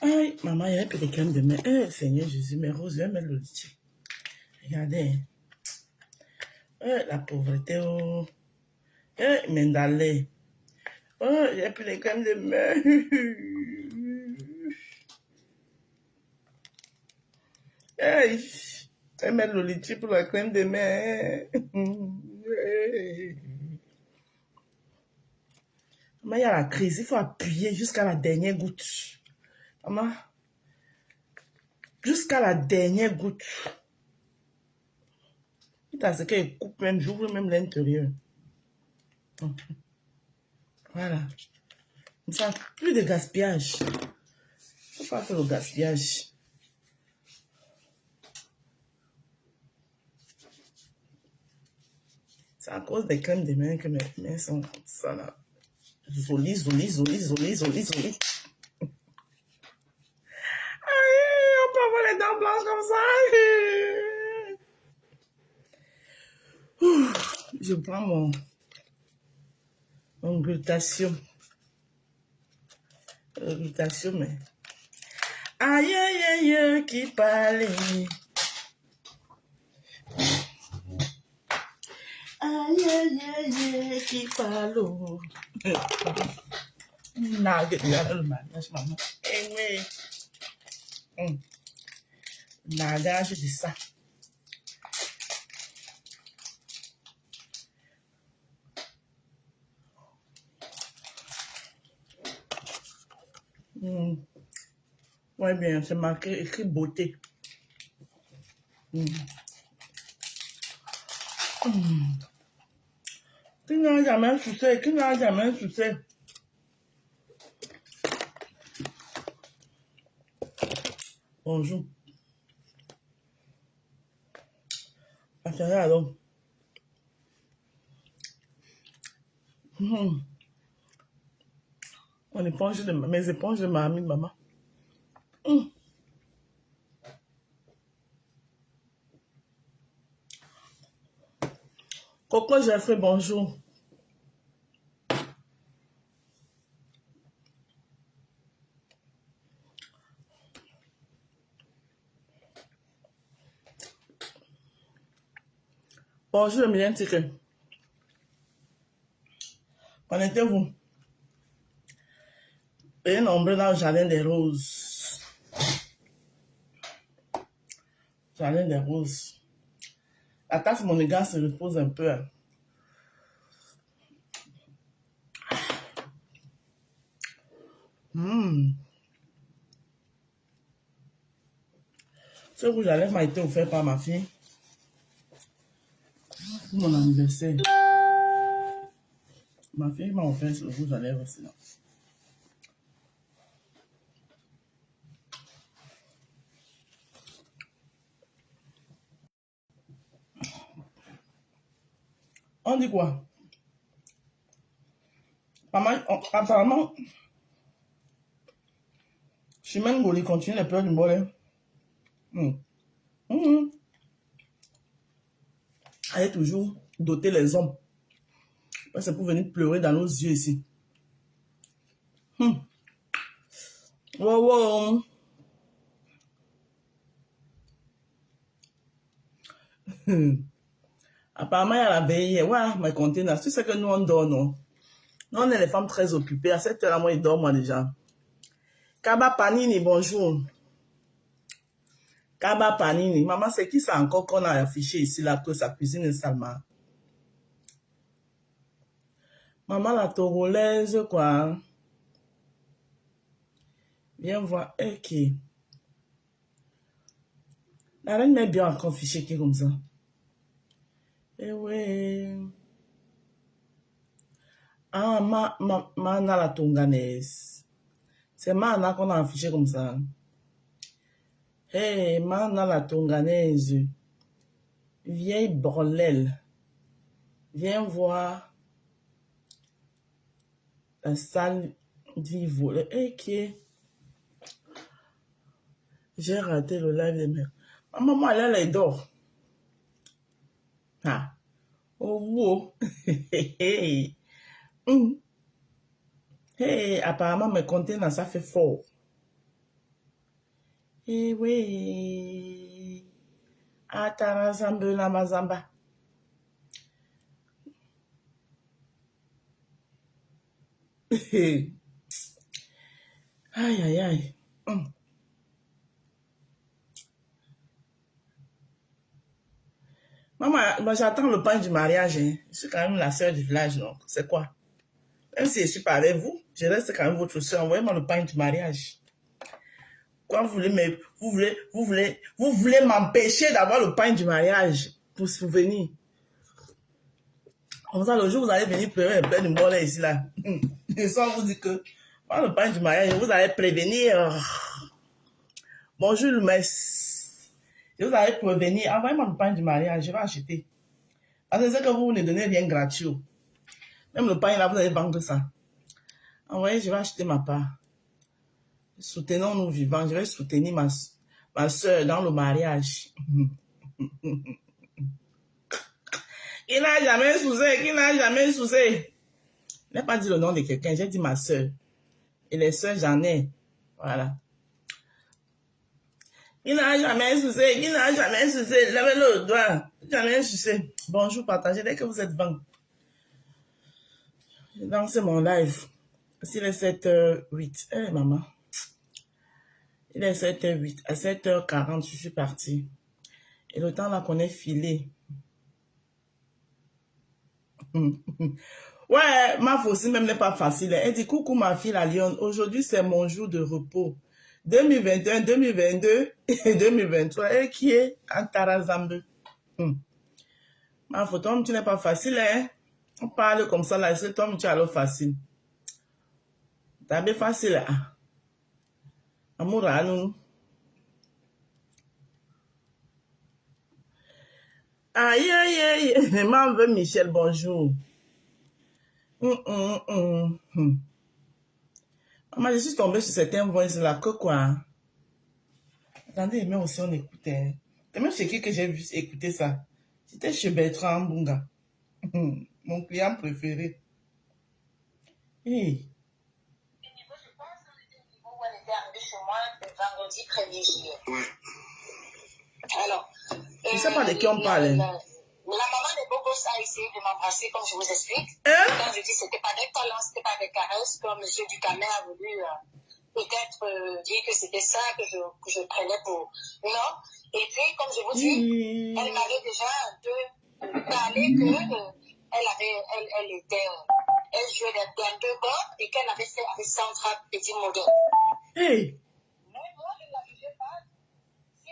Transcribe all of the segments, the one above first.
Aïe, maman, il y a un peu de crème de main. Eh, Seigneur Jésus, mes roses, je vais mettre le litier. Regardez. La pauvreté, oh. Mendalé. Oh, il y a plus de crème de main. Hey, je vais mettre le litier pour la crème de main. Maman, il y a la crise. Il faut appuyer jusqu'à la dernière goutte. Maman, jusqu'à la dernière goutte. Quitte à ce qu'elle coupe même, j'ouvre même l'intérieur. Voilà. Comme ça, plus de gaspillage. Il ne faut pas faire le gaspillage. C'est à cause des crèmes de main que mes mains sont comme ça là. Zoli, zoli, zoli, zoli, zoli, zoli. Aïe, on peut avoir les dents blanches comme ça. Je prends mon glutathium. Glutathium, mais... Aïe, aïe, aïe, qui parle. Aïe, aïe, aïe, qui parle. Nage, le mariage, maman. Eh oui. Nagage de ça. Ouais, bien, c'est marqué, écrit beauté. Qui n'a jamais sucé? Qui n'a jamais sucé? Bonjour. Attendez alors. Mes éponges de mamie, maman. Coco Jeffrey, bonjour. Bonjour, Emilien Ticket. Connectez-vous. Et nombreux dans le jardin des roses. Jardin des roses. La tasse monégasque se repose un peu. Ce rouge à lèvres m'a été offert par ma fille pour mon anniversaire. Ma fille m'a offert ce rouge à lèvres aussi. On dit quoi? Apparemment, Chimène Goli continue les pleurs du bol. Elle est toujours doter les hommes. C'est pour venir pleurer dans nos yeux ici. Wow. Apparemment, il y a la veille. Ouais, mais conteneurs. Tu sais que nous, on dort, non? Nous, on est les femmes très occupées. À cette heure-là, moi, il dort, moi, déjà. Kaba Panini, bonjour. Kaba Panini. Maman, c'est qui ça encore qu'on a affiché ici, là, que sa cuisine est Salma? Maman, la togolaise, quoi. Viens voir. Ok. La reine met bien encore fiché qui est comme ça. Eh ouais. Ah, Mana la tonganaise. C'est Mana qu'on a affiché comme ça. Hey, Mana la tonganaise. Vieille brolelle. Viens voir la salle vivo. Ok. J'ai raté le live de mère. Maman, elle dort. Ah. Oh, wow. Hey. Hey, apparemment, mes conteneurs, ça fait fort. Eh oui. Atarazambe la mazamba. Aïe, aïe, aïe. Maman, moi, j'attends le pain du mariage. Hein. Je suis quand même la sœur du village, donc c'est quoi? Même si je ne suis pas avec vous, je reste quand même votre sœur. Envoyez-moi le pain du mariage. Quoi, vous voulez m'empêcher d'avoir le pain du mariage pour souvenir. Comme ça, le jour où vous allez venir pleurer un peu de mort là, ici, là. Je sens vous dire que, le pain du mariage, vous allez prévenir. Bonjour, le mess. Je vous allez prévenir. Envoyez-moi le pain du mariage, je vais acheter. Parce que c'est que vous ne donnez rien gratuit. Même le pain là, vous allez vendre ça. Envoyez, je vais acheter ma part. Soutenons-nous vivants. Je vais soutenir ma soeur dans le mariage. Qui n'a jamais soucié? Qui n'a jamais soucié? Je n'ai pas dit le nom de quelqu'un, j'ai dit ma soeur. Et les soeurs, j'en ai. Voilà. Qui n'a jamais soucié? Qui n'a jamais soucié? Levez le doigt. Jamais soucié. Bonjour, partagez dès que vous êtes 20. J'ai lancé mon live. S'il est 7h08. Eh, maman. Il est 7h08. À 7h40, je suis partie. Et le temps là qu'on est filé. Ouais, ma fille aussi même n'est pas facile. Elle dit, coucou ma fille la lionne. Aujourd'hui, c'est mon jour de repos. 2021, 2022 et 2023. Et qui est en Tarazambe. Ma fille, toi, tu n'es pas facile, hein? On parle comme ça là. Est-ce que toi, tu as l'air facile? T'as bien facile, hein? Amour à nous. Aïe, aïe, aïe. Maman veut Michel, bonjour. Maman, je suis tombée sur certains voix là, que quoi? Attendez, mais aussi on écoutait. C'est même chez qui que j'ai vu écouter ça? C'était chez Bertrand Mbunga. Mon client préféré. Hey. Je pense qu'on était au niveau où elle était arrivée chez moi le vendredi 1er juillet. Oui. Alors, Je ne sais pas de qui on parle. La maman de Bogos a essayé de m'embrasser, comme je vous explique. Quand je dis que ce n'était pas des câlins, ce n'était pas des caresses, comme M. Ducamet a voulu peut-être dire que c'était ça que je prenais pour. Non. Et puis, comme je vous dis, elle m'avait déjà un peu parlé que elle jouait dans deux corps et qu'elle avait fait avec Sandra Petit Modèle. Hey. Mais moi, je ne la jugeais pas. Si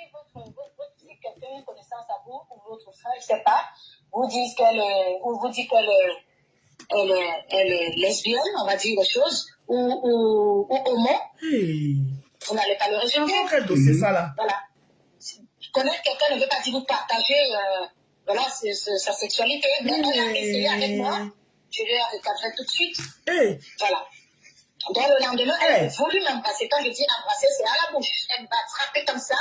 quelqu'un a une connaissance à vous, ou votre frère, je ne sais pas, vous dit qu'elle est lesbienne, on va dire les choses, ou homo, vous n'allez pas le rejeter. Quel dossier ça là? Voilà. Connaître quelqu'un ne veut pas dire vous partager voilà, sa sexualité. Mais elle a essayé avec moi, je l'ai recadré tout de suite. Voilà. Donc le lendemain, elle a voulu m'embrasser. Quand je dis embrasser, c'est à la bouche. Elle m'a frappé comme ça.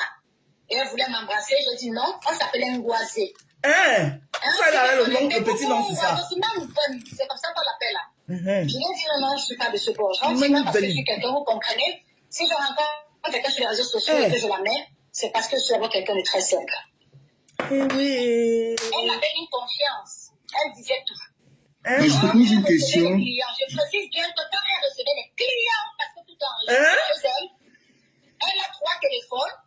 Et elle voulait m'embrasser. J'ai dit non, on s'appelait Ngoisé. Ça avait le nom, le petit nom, c'est ça. C'est comme ça qu'on l'appelle là. Je lui ai dit non, je ne suis pas de ce genre. Je dis parce que je suis quelqu'un, vous comprenez. Si je rencontre quelqu'un sur les réseaux sociaux et que je la mets, c'est parce que je suis avec quelqu'un de très simple. Oui. Elle avait une confiance. Elle disait tout. Je te pose une question. Je précise bien que quand elle recevait les clients, parce que tout en chez elle a 3 téléphones.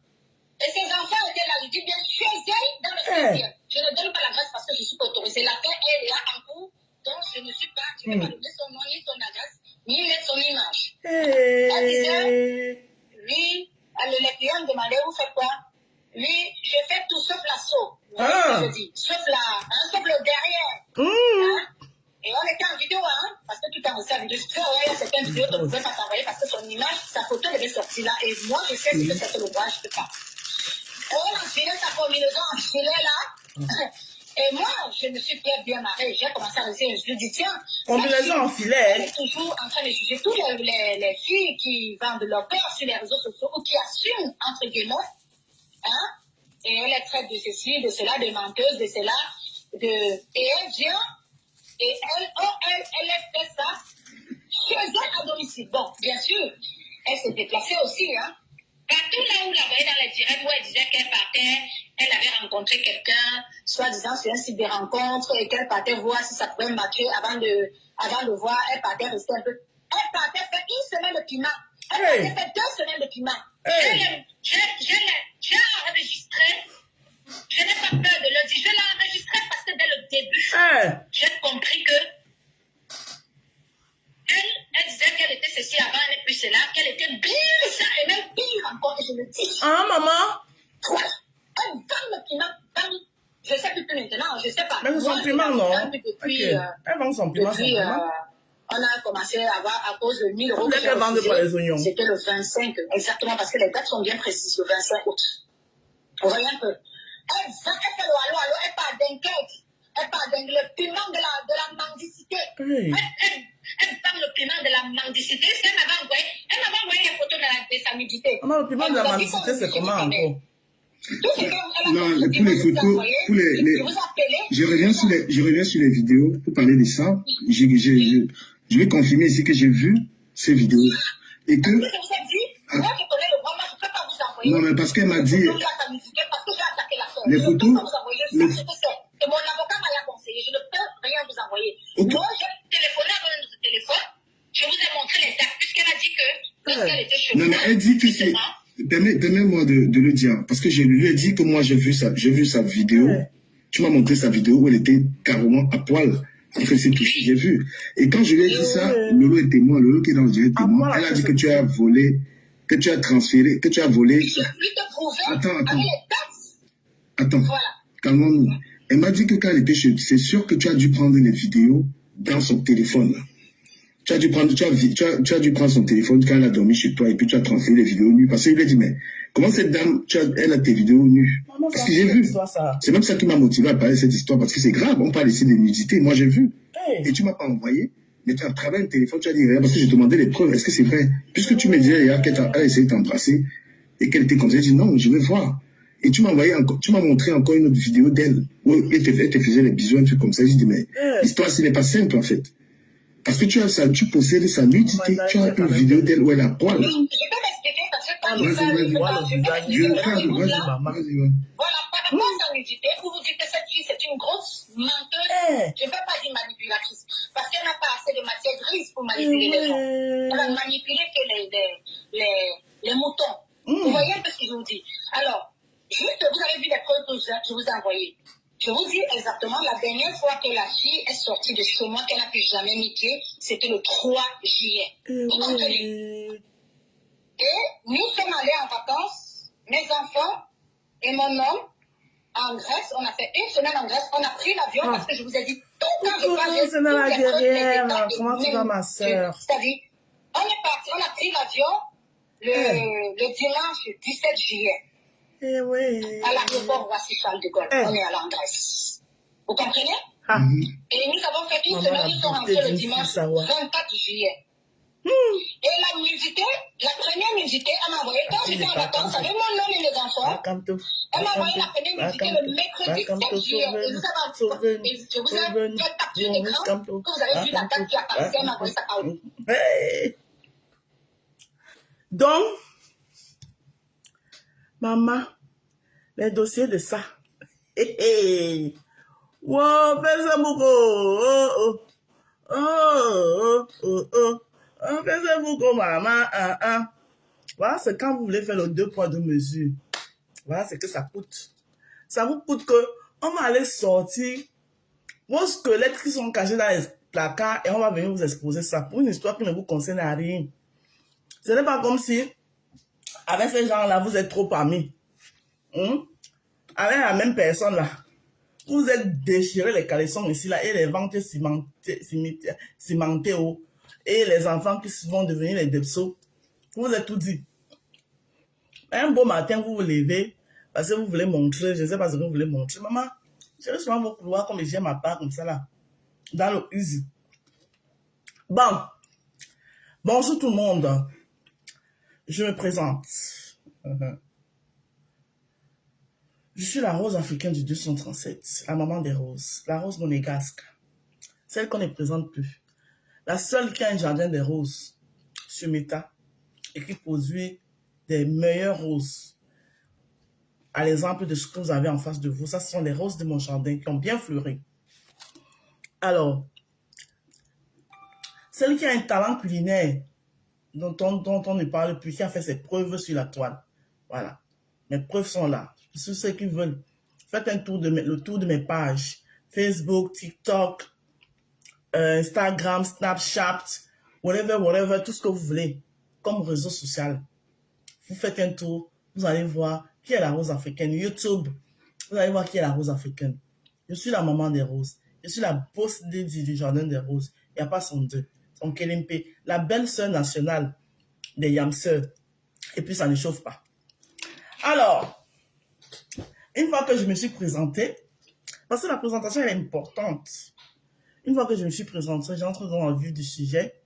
Et ses enfants étaient là, je dis bien chez elle, dans le 16e. Je ne donne pas l'adresse parce que je suis autorisée. La paix est là en cours, donc je ne suis pas, je ne vais pas donner son nom, ni son adresse, ni mettre son image. Elle disait, lui, les clients me demandaient, vous faites quoi? Lui, je fais tout sauf l'assaut. Vous voyez ce que je dis? Sauf le derrière. Et on était en vidéo, parce que tout en ça, il y a certaines vidéos que vous ne pouvez pas s'envoyer parce que son image, sa photo devait sortir là. Et moi, je sais ce que c'était le droit, je ne peux pas. On enfilait sa combinaison en filet là. Et moi, je me suis bien marrée. J'ai commencé à réussir. Je lui dis, tiens. Combinaison en filet. Elle est toujours en train de juger toutes les filles qui vendent leur corps sur les réseaux sociaux ou qui assument, entre guillemets. Et elle est traite de ceci, de cela, de menteuse, de cela. Et elle vient. Et elle a fait ça chez elle à domicile. Bon, bien sûr, elle s'est déplacée aussi, 14 partout là où la voyait dans les directs où elle disait qu'elle partait, elle avait rencontré quelqu'un, soi-disant sur un site de rencontre, et qu'elle partait voir si ça pouvait matcher avant de voir, elle partait rester un peu. Elle partait faire 1 semaine de piment. Elle partait faire 2 semaines de piment. J'ai enregistré, je n'ai pas peur de le dire, je l'ai enregistré parce que dès le début, j'ai compris que elle disait qu'elle était ceci avant, elle n'est plus cela, qu'elle était bien ça, et même pire encore, et je le dis. Ah, maman? Voilà. Elle vend le piment. Je ne sais plus maintenant, je ne sais pas. Mais son piment, non? Depuis, elle vend son piment, depuis, on a commencé à avoir, à cause de 1000 euros que j'ai refusé, c'était le 25, exactement, parce que les dates sont bien précises, le 25 août. Vous voyez un peu. Elle fait le allô, elle parle d'enquête. Elle parle le piment de la mendicité. Elle parle le piment de la mendicité. Elle m'avait envoyé les photos de sa nudité. Non, le piment de la mendicité, c'est comment encore? Non, pour les photos, je reviens sur les vidéos pour parler de ça. Je vais confirmer ici que j'ai vu ces vidéos. Et que... Moi, je connais le grand, je ne peux pas vous envoyer. Non, mais parce qu'elle m'a dit... Les photos... Et mon avocat m'a conseillé, je ne peux rien vous envoyer. Okay. Moi, j'ai téléphoné avec notre téléphone, je vous ai montré les dates, puisqu'elle a dit que lorsqu'elle était chez moi... Non, mais elle dit que c'est... Permets-moi de le dire, parce que je lui ai dit que moi j'ai vu sa vidéo. Tu m'as montré sa vidéo où elle était carrément à poil. Elle faisait toucher, j'ai vu. Et quand je lui ai dit ça, Lolo est témoin, Lolo qui est dans le direct témoin, elle a dit que tu as volé, que tu as transféré, que tu as volé. Je vais te prouver Attends. Voilà. Calmons-nous. Elle m'a dit que quand elle était chez... C'est sûr que tu as dû prendre les vidéos dans son téléphone. Tu as dû prendre son téléphone quand elle a dormi chez toi et puis tu as transféré les vidéos nues. Parce qu'il lui a dit, mais comment cette dame, elle a tes vidéos nues? Maman, parce que j'ai vu. C'est même ça qui m'a motivé à parler de cette histoire parce que c'est grave. On parle ici de nudité. Moi, j'ai vu. Et tu m'as pas envoyé. Mais tu as travaillé le téléphone, tu as dit rien parce que j'ai demandé les preuves. Est-ce que c'est vrai? Puisque tu me disais hier qu'elle a essayé de t'embrasser et qu'elle était comme ça, j'ai dit non, je vais voir. Et tu m'as montré encore une autre vidéo d'elle où elle te faisait les bisous, un truc comme ça. J'ai dit, mais l'histoire, ce n'est pas simple en fait. Parce que tu possèdes sa nudité, tu as une vidéo d'elle où elle a poil. Je peux m'expliquer parce que quand Vas-y. Voilà, par rapport à sa nudité, vous vous dites que cette fille, c'est une grosse menteuse. Je ne peux pas dire manipulatrice. Parce qu'elle n'a pas assez de matière grise pour manipuler les gens. Elle va manipuler que les moutons. Vous voyez un peu ce que je vous dis. Alors, juste, vous avez vu les preuves que je vous ai envoyées. Je vous dis exactement, la dernière fois que la fille est sortie de chez moi, qu'elle n'a plus jamais mis pied, c'était le 3 juillet. Vous comprenez? Et nous sommes allés en vacances, mes enfants et mon homme, en Grèce. On a fait 1 semaine en Grèce. On a pris l'avion parce que je vous ai dit, tout quand je parle, c'est dans la guerrière. Comment tu vas, ma soeur? C'est-à-dire, on est parti, on a pris l'avion le dimanche 17 juillet. À l'aéroport Roissy-Charles de Gaulle. On est allé en Grèce. Vous comprenez? Et nous avons fait 1 semaine, nous sommes rentrés le dimanche 24 juillet. Et la nudité, la première nudité, elle m'a envoyé, quand j'étais en vacances avec mon homme et mes enfants, elle m'a envoyé la première nudité le mercredi 7 juillet. Et je vous ai fait capture d'écran, que vous avez vu la date qui apparaissait, elle m'a envoyé ça par où. Donc, maman, les dossiers de ça. Wow, fais ça, Mouko. Fais ça, Mouko, maman. Voilà, c'est quand vous voulez faire le 2 poids 2 mesures. Voilà, c'est que ça coûte. Ça vous coûte que on va aller sortir vos squelettes qui sont cachés dans les placards et on va venir vous exposer ça pour une histoire qui ne vous concerne à rien. Ce n'est pas comme si, avec ces gens-là, vous êtes trop amis. Avec la même personne là, vous êtes déchiré les caleçons ici là et les ventres cimentés haut et les enfants qui vont devenir les depsos. Vous êtes tout dit. Un beau matin, vous vous levez parce que vous voulez montrer, je ne sais pas ce que vous voulez montrer. Maman, je vais souvent vous couloir comme j'aime ma part comme ça là, dans le easy. Bon, bonjour tout le monde. Je me présente. Je suis la rose africaine du 237, la maman des roses, la rose monégasque, celle qu'on ne présente plus, la seule qui a un jardin des roses sur Meta et qui produit des meilleures roses. À l'exemple de ce que vous avez en face de vous, ça ce sont les roses de mon jardin qui ont bien fleuri. Alors, celle qui a un talent culinaire dont on ne parle plus, qui a fait ses preuves sur la toile. Voilà. Mes preuves sont là. Pour ceux qui veulent, faites le tour de mes pages. Facebook, TikTok, Instagram, Snapchat, whatever, tout ce que vous voulez comme réseau social. Vous faites un tour, vous allez voir qui est la rose africaine. YouTube, vous allez voir qui est la rose africaine. Je suis la maman des roses. Je suis la boss du jardin des roses. Il n'y a pas son deux. Son Kelimpe, la belle sœur nationale des Yamseurs. Et puis ça ne chauffe pas. Alors, une fois que je me suis présentée, parce que la présentation elle est importante. Une fois que je me suis présentée, j'entre dans le vif du sujet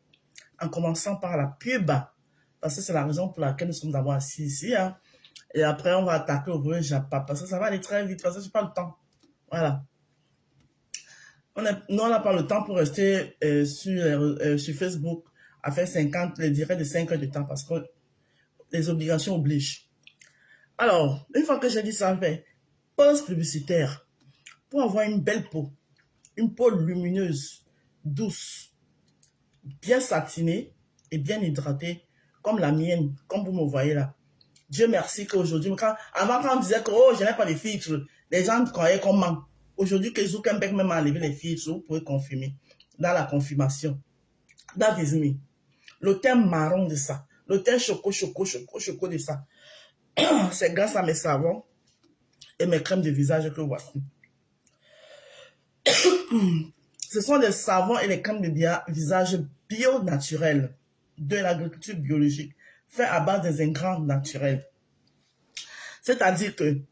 en commençant par la pub. Parce que c'est la raison pour laquelle nous sommes d'abord assis ici. Hein. Et après, on va attaquer au vrai Japa. Parce que ça va aller très vite. Parce que je n'ai pas le temps. Voilà. Nous, on n'a pas le temps pour rester sur Facebook à faire 50, les directs de 5 heures de temps. Parce que les obligations obligent. Alors, une fois que j'ai dit ça, pause publicitaire. Pour avoir une belle peau. Une peau lumineuse, douce, bien satinée et bien hydratée, comme la mienne, comme vous me voyez là. Dieu merci qu'aujourd'hui, avant quand on disait que oh, je n'ai pas de filtres, les gens croyaient qu'on ment. Aujourd'hui, que Zuckerberg même a enlevé les filtres, vous pouvez confirmer. Dans la confirmation. That is me. Le teint marron de ça. Le teint choco de ça. C'est grâce à mes savons et mes crèmes de visage que voici. Ce sont des savons et des crèmes de visage bio-naturels de l'agriculture biologique, faits à base des ingrédients naturels. C'est-à-dire que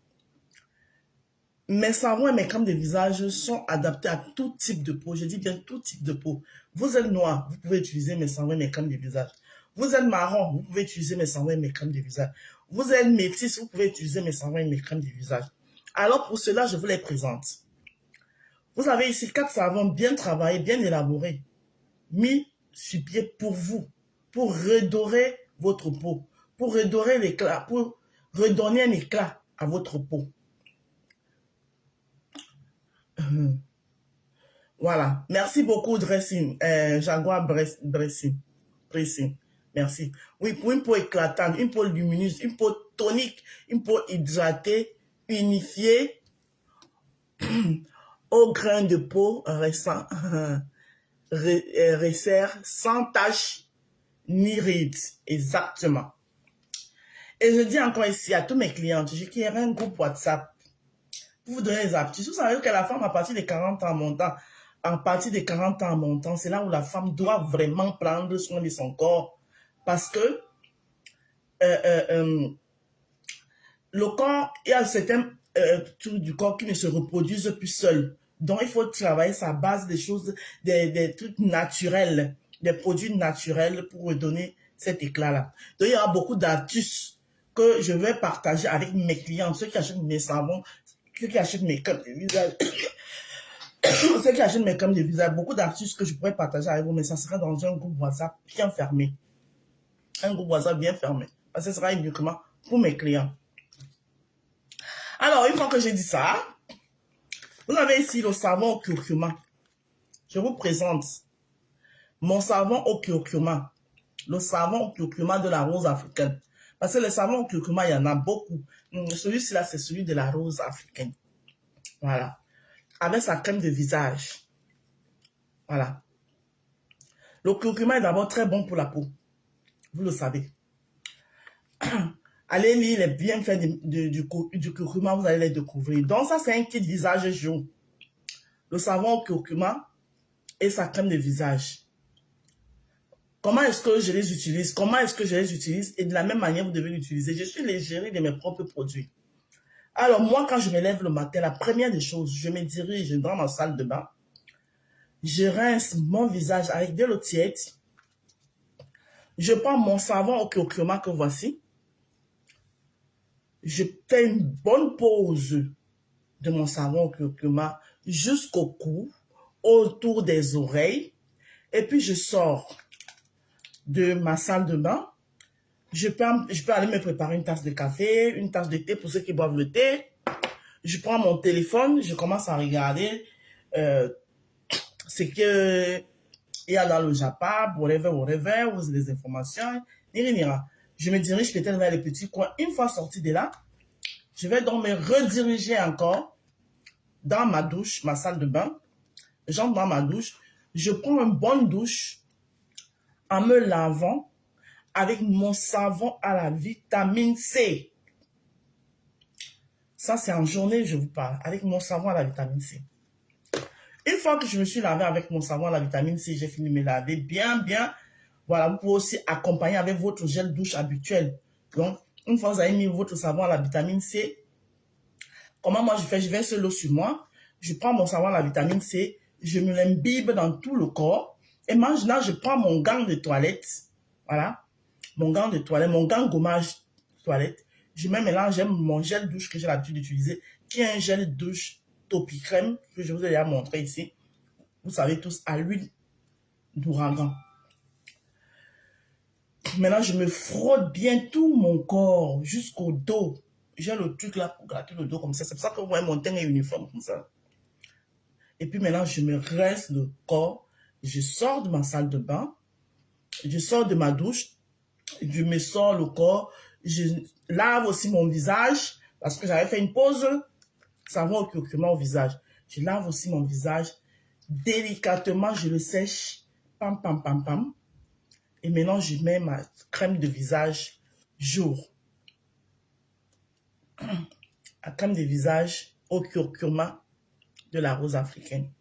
mes savons et mes crèmes de visage sont adaptés à tout type de peau. Je dis bien tout type de peau. Vous êtes noir, vous pouvez utiliser mes savons et mes crèmes de visage. Vous êtes marron, vous pouvez utiliser mes savons et mes crèmes de visage. Vous êtes métis, vous pouvez utiliser mes savons et mes crèmes de visage. Alors pour cela, je vous les présente. Vous avez ici 4 savons bien travaillés, bien élaborés, mis sur pied pour vous, pour redorer votre peau, pour redorer l'éclat, pour redonner un éclat à votre peau. Voilà. Merci beaucoup, Dressing. Jaguar Dressing. Merci. Oui, pour une peau éclatante, une peau lumineuse, une peau tonique, une peau hydratée, unifiée, au grain de peau récent, resserre, sans tache ni rides. Exactement. Et je dis encore ici à tous mes clientes, je crée un groupe WhatsApp pour vous donner les aptitudes. Vous savez que la femme, à partir de 40 ans montant, c'est là où la femme doit vraiment prendre soin de son corps. Parce que le corps, il y a certains trucs du corps qui ne se reproduisent plus seuls. Donc, il faut travailler sa base des choses, des trucs naturels, des produits naturels pour redonner cet éclat-là. Donc, il y aura beaucoup d'astuces que je vais partager avec mes clients, ceux qui achètent mes savons, ceux qui achètent mes crèmes de visage, ceux qui achètent mes crèmes de visage, beaucoup d'astuces que je pourrais partager avec vous, mais ça sera dans un groupe WhatsApp bien fermé. Un groupe WhatsApp bien fermé. Parce que ce sera uniquement pour mes clients. Alors, une fois que j'ai dit ça, vous avez ici le savon au curcuma. Je vous présente mon savon au curcuma. Le savon au curcuma de la rose africaine. Parce que le savon au curcuma, il y en a beaucoup. Celui-ci là, c'est celui de la rose africaine. Voilà. Avec sa crème de visage. Voilà. Le curcuma est d'abord très bon pour la peau. Vous le savez. Allez lire les bienfaits du curcuma, vous allez les découvrir. Donc ça, c'est un kit visage jaune. Le savon au curcuma et sa crème de visage. Comment est-ce que je les utilise? Comment est-ce que je les utilise? Et de la même manière, vous devez l'utiliser. Je suis l'égérie de mes propres produits. Alors moi, quand je me lève le matin, la première des choses, je me dirige dans ma salle de bain. Je rince mon visage avec de l'eau tiède. Je prends mon savon au curcuma que voici. Je fais une bonne pause de mon savon au curcuma jusqu'au cou, autour des oreilles. Et puis je sors de ma salle de bain. Je peux aller me préparer une tasse de café, une tasse de thé pour ceux qui boivent le thé. Je prends mon téléphone, je commence à regarder ce que il y a dans le Japon, whatever, ou les informations, je me dirige peut-être vers les petits coins. Une fois sorti de là, je vais donc me rediriger encore dans ma douche, ma salle de bain. J'entre dans ma douche, je prends une bonne douche en me lavant avec mon savon à la vitamine C. Ça, c'est en journée, je vous parle, avec mon savon à la vitamine C. Une fois que je me suis lavé avec mon savon à la vitamine C, j'ai fini de me laver bien. Voilà, vous pouvez aussi accompagner avec votre gel douche habituel. Donc, une fois que vous avez mis votre savon à la vitamine C, comment moi je fais? Je verse l'eau sur moi, je prends mon savon à la vitamine C, je me l'imbibe dans tout le corps. Et maintenant, je prends mon gant de toilette. Voilà, mon gant de toilette, mon gant gommage de toilette. Je me mélange mon gel douche que j'ai l'habitude d'utiliser, qui est un gel douche Topicrème, que je vous ai déjà montré ici. Vous savez tous, à l'huile d'ouragan. Maintenant, je me frotte bien tout mon corps jusqu'au dos. J'ai le truc là pour gratter le dos comme ça. C'est pour ça que vous voyez mon teint est uniforme comme ça. Et puis maintenant, je me rince le corps. Je sors de ma salle de bain. Je sors de ma douche. Je me sors le corps. Je lave aussi mon visage parce que j'avais fait une pause savon au curcuma au visage. Je lave aussi mon visage. Délicatement, je le sèche. Pam, pam, pam, pam. Et maintenant, je mets ma crème de visage jour. La crème de visage au curcuma de la rose africaine.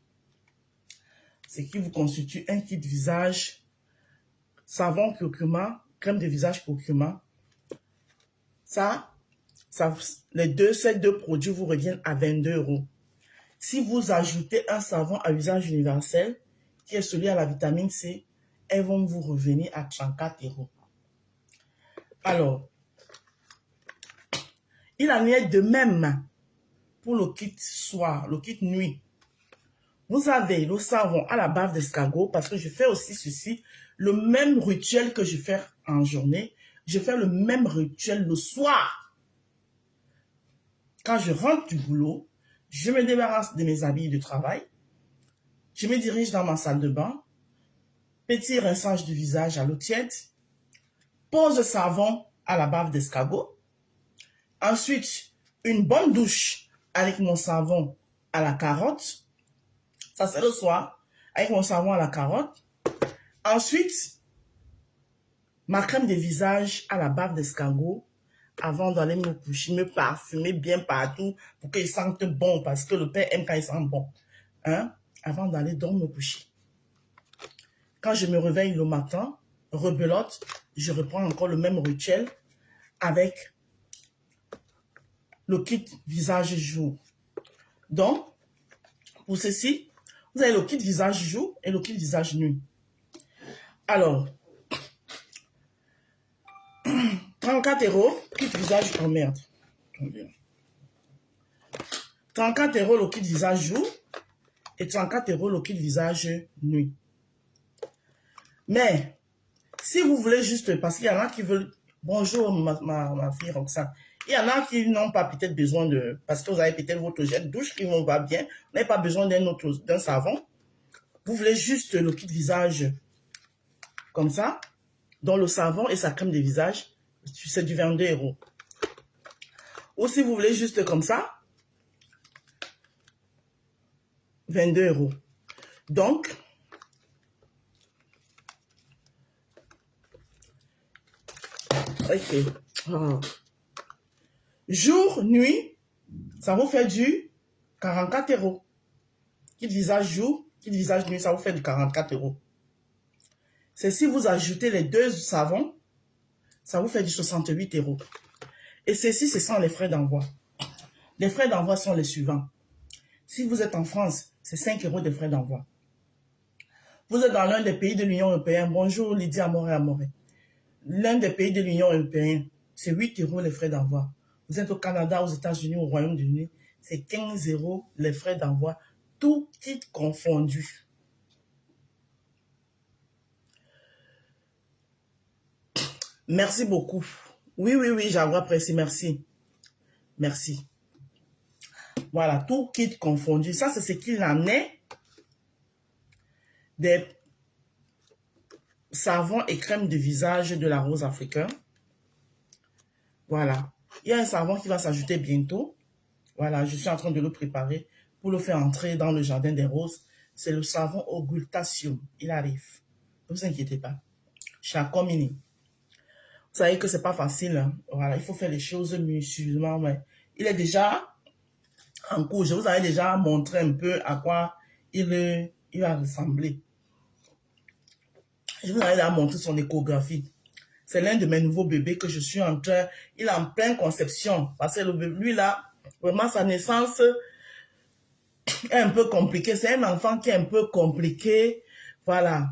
Ce qui vous constitue un kit visage, savon curcuma, crème de visage curcuma. Ces deux produits vous reviennent à 22 €. Si vous ajoutez un savon à usage universel, qui est celui à la vitamine C, elles vont vous revenir à 34 €. Alors, il en est de même pour le kit soir, le kit nuit. Vous avez le savon à la bave d'escargot, parce que je fais aussi ceci, le même rituel que je fais en journée, je fais le même rituel le soir. Quand je rentre du boulot, je me débarrasse de mes habits de travail, je me dirige dans ma salle de bain, petit rinçage du visage à l'eau tiède, pose savon à la bave d'escargot, ensuite une bonne douche avec mon savon à la carotte, ça c'est le soir, avec mon savon à la carotte. Ensuite, ma crème de visage à la bave d'escargot avant d'aller me coucher, me parfumer bien partout pour qu'il sente bon, parce que le père aime quand il sent bon. Hein? Avant d'aller dormir me coucher. Quand je me réveille le matin, rebelote, je reprends encore le même rituel avec le kit visage jour. Donc, pour ceci, vous avez le kit visage jour et le kit visage nuit. Alors, 34 €, kit visage, oh merde. 34 € le kit visage jour et 34 € le kit visage nuit. Mais, si vous voulez juste, parce qu'il y en a qui veulent, bonjour ma fille Roxane, il y en a qui n'ont pas peut-être besoin de, parce que vous avez peut-être votre gel douche qui vous va bien, vous n'avez pas besoin d'un savon. Vous voulez juste le kit visage comme ça, dont le savon et sa crème de visage, c'est du 22 €. Ou si vous voulez juste comme ça, 22 €. Donc, ok. Oh. Jour, nuit, ça vous fait du 44 €. Kit visage jour, kit visage nuit, ça vous fait du 44 €. C'est si vous ajoutez les deux savons, ça vous fait du 68 €. Et ceci, ce sont les frais d'envoi. Les frais d'envoi sont les suivants. Si vous êtes en France, c'est 5 € de frais d'envoi. Vous êtes dans l'un des pays de l'Union européenne. Bonjour Lydie Amoré. L'un des pays de l'Union européenne, c'est 8 € les frais d'envoi. Vous êtes au Canada, aux États-Unis, au Royaume-Uni, c'est 15 € les frais d'envoi, tout titre confondu. Merci beaucoup. Oui, oui, oui, j'avoue apprécié. Merci. Merci. Voilà, tout kit confondu. Ça, c'est ce qu'il en est des savons et crèmes de visage de la rose africaine. Voilà. Il y a un savon qui va s'ajouter bientôt. Voilà, je suis en train de le préparer pour le faire entrer dans le jardin des roses. C'est le savon Augultatium. Il arrive. Ne vous inquiétez pas. Chacomini. Vous savez que c'est pas facile. Hein? Voilà, il faut faire les choses minutieusement. Mais il est déjà en cours. Je vous avais déjà montré un peu à quoi il va ressembler. Je vous avais déjà montré son échographie. C'est l'un de mes nouveaux bébés que je suis en train. Il est en pleine conception. Parce que le bébé, lui là, vraiment sa naissance est un peu compliquée. C'est un enfant qui est un peu compliqué. Voilà.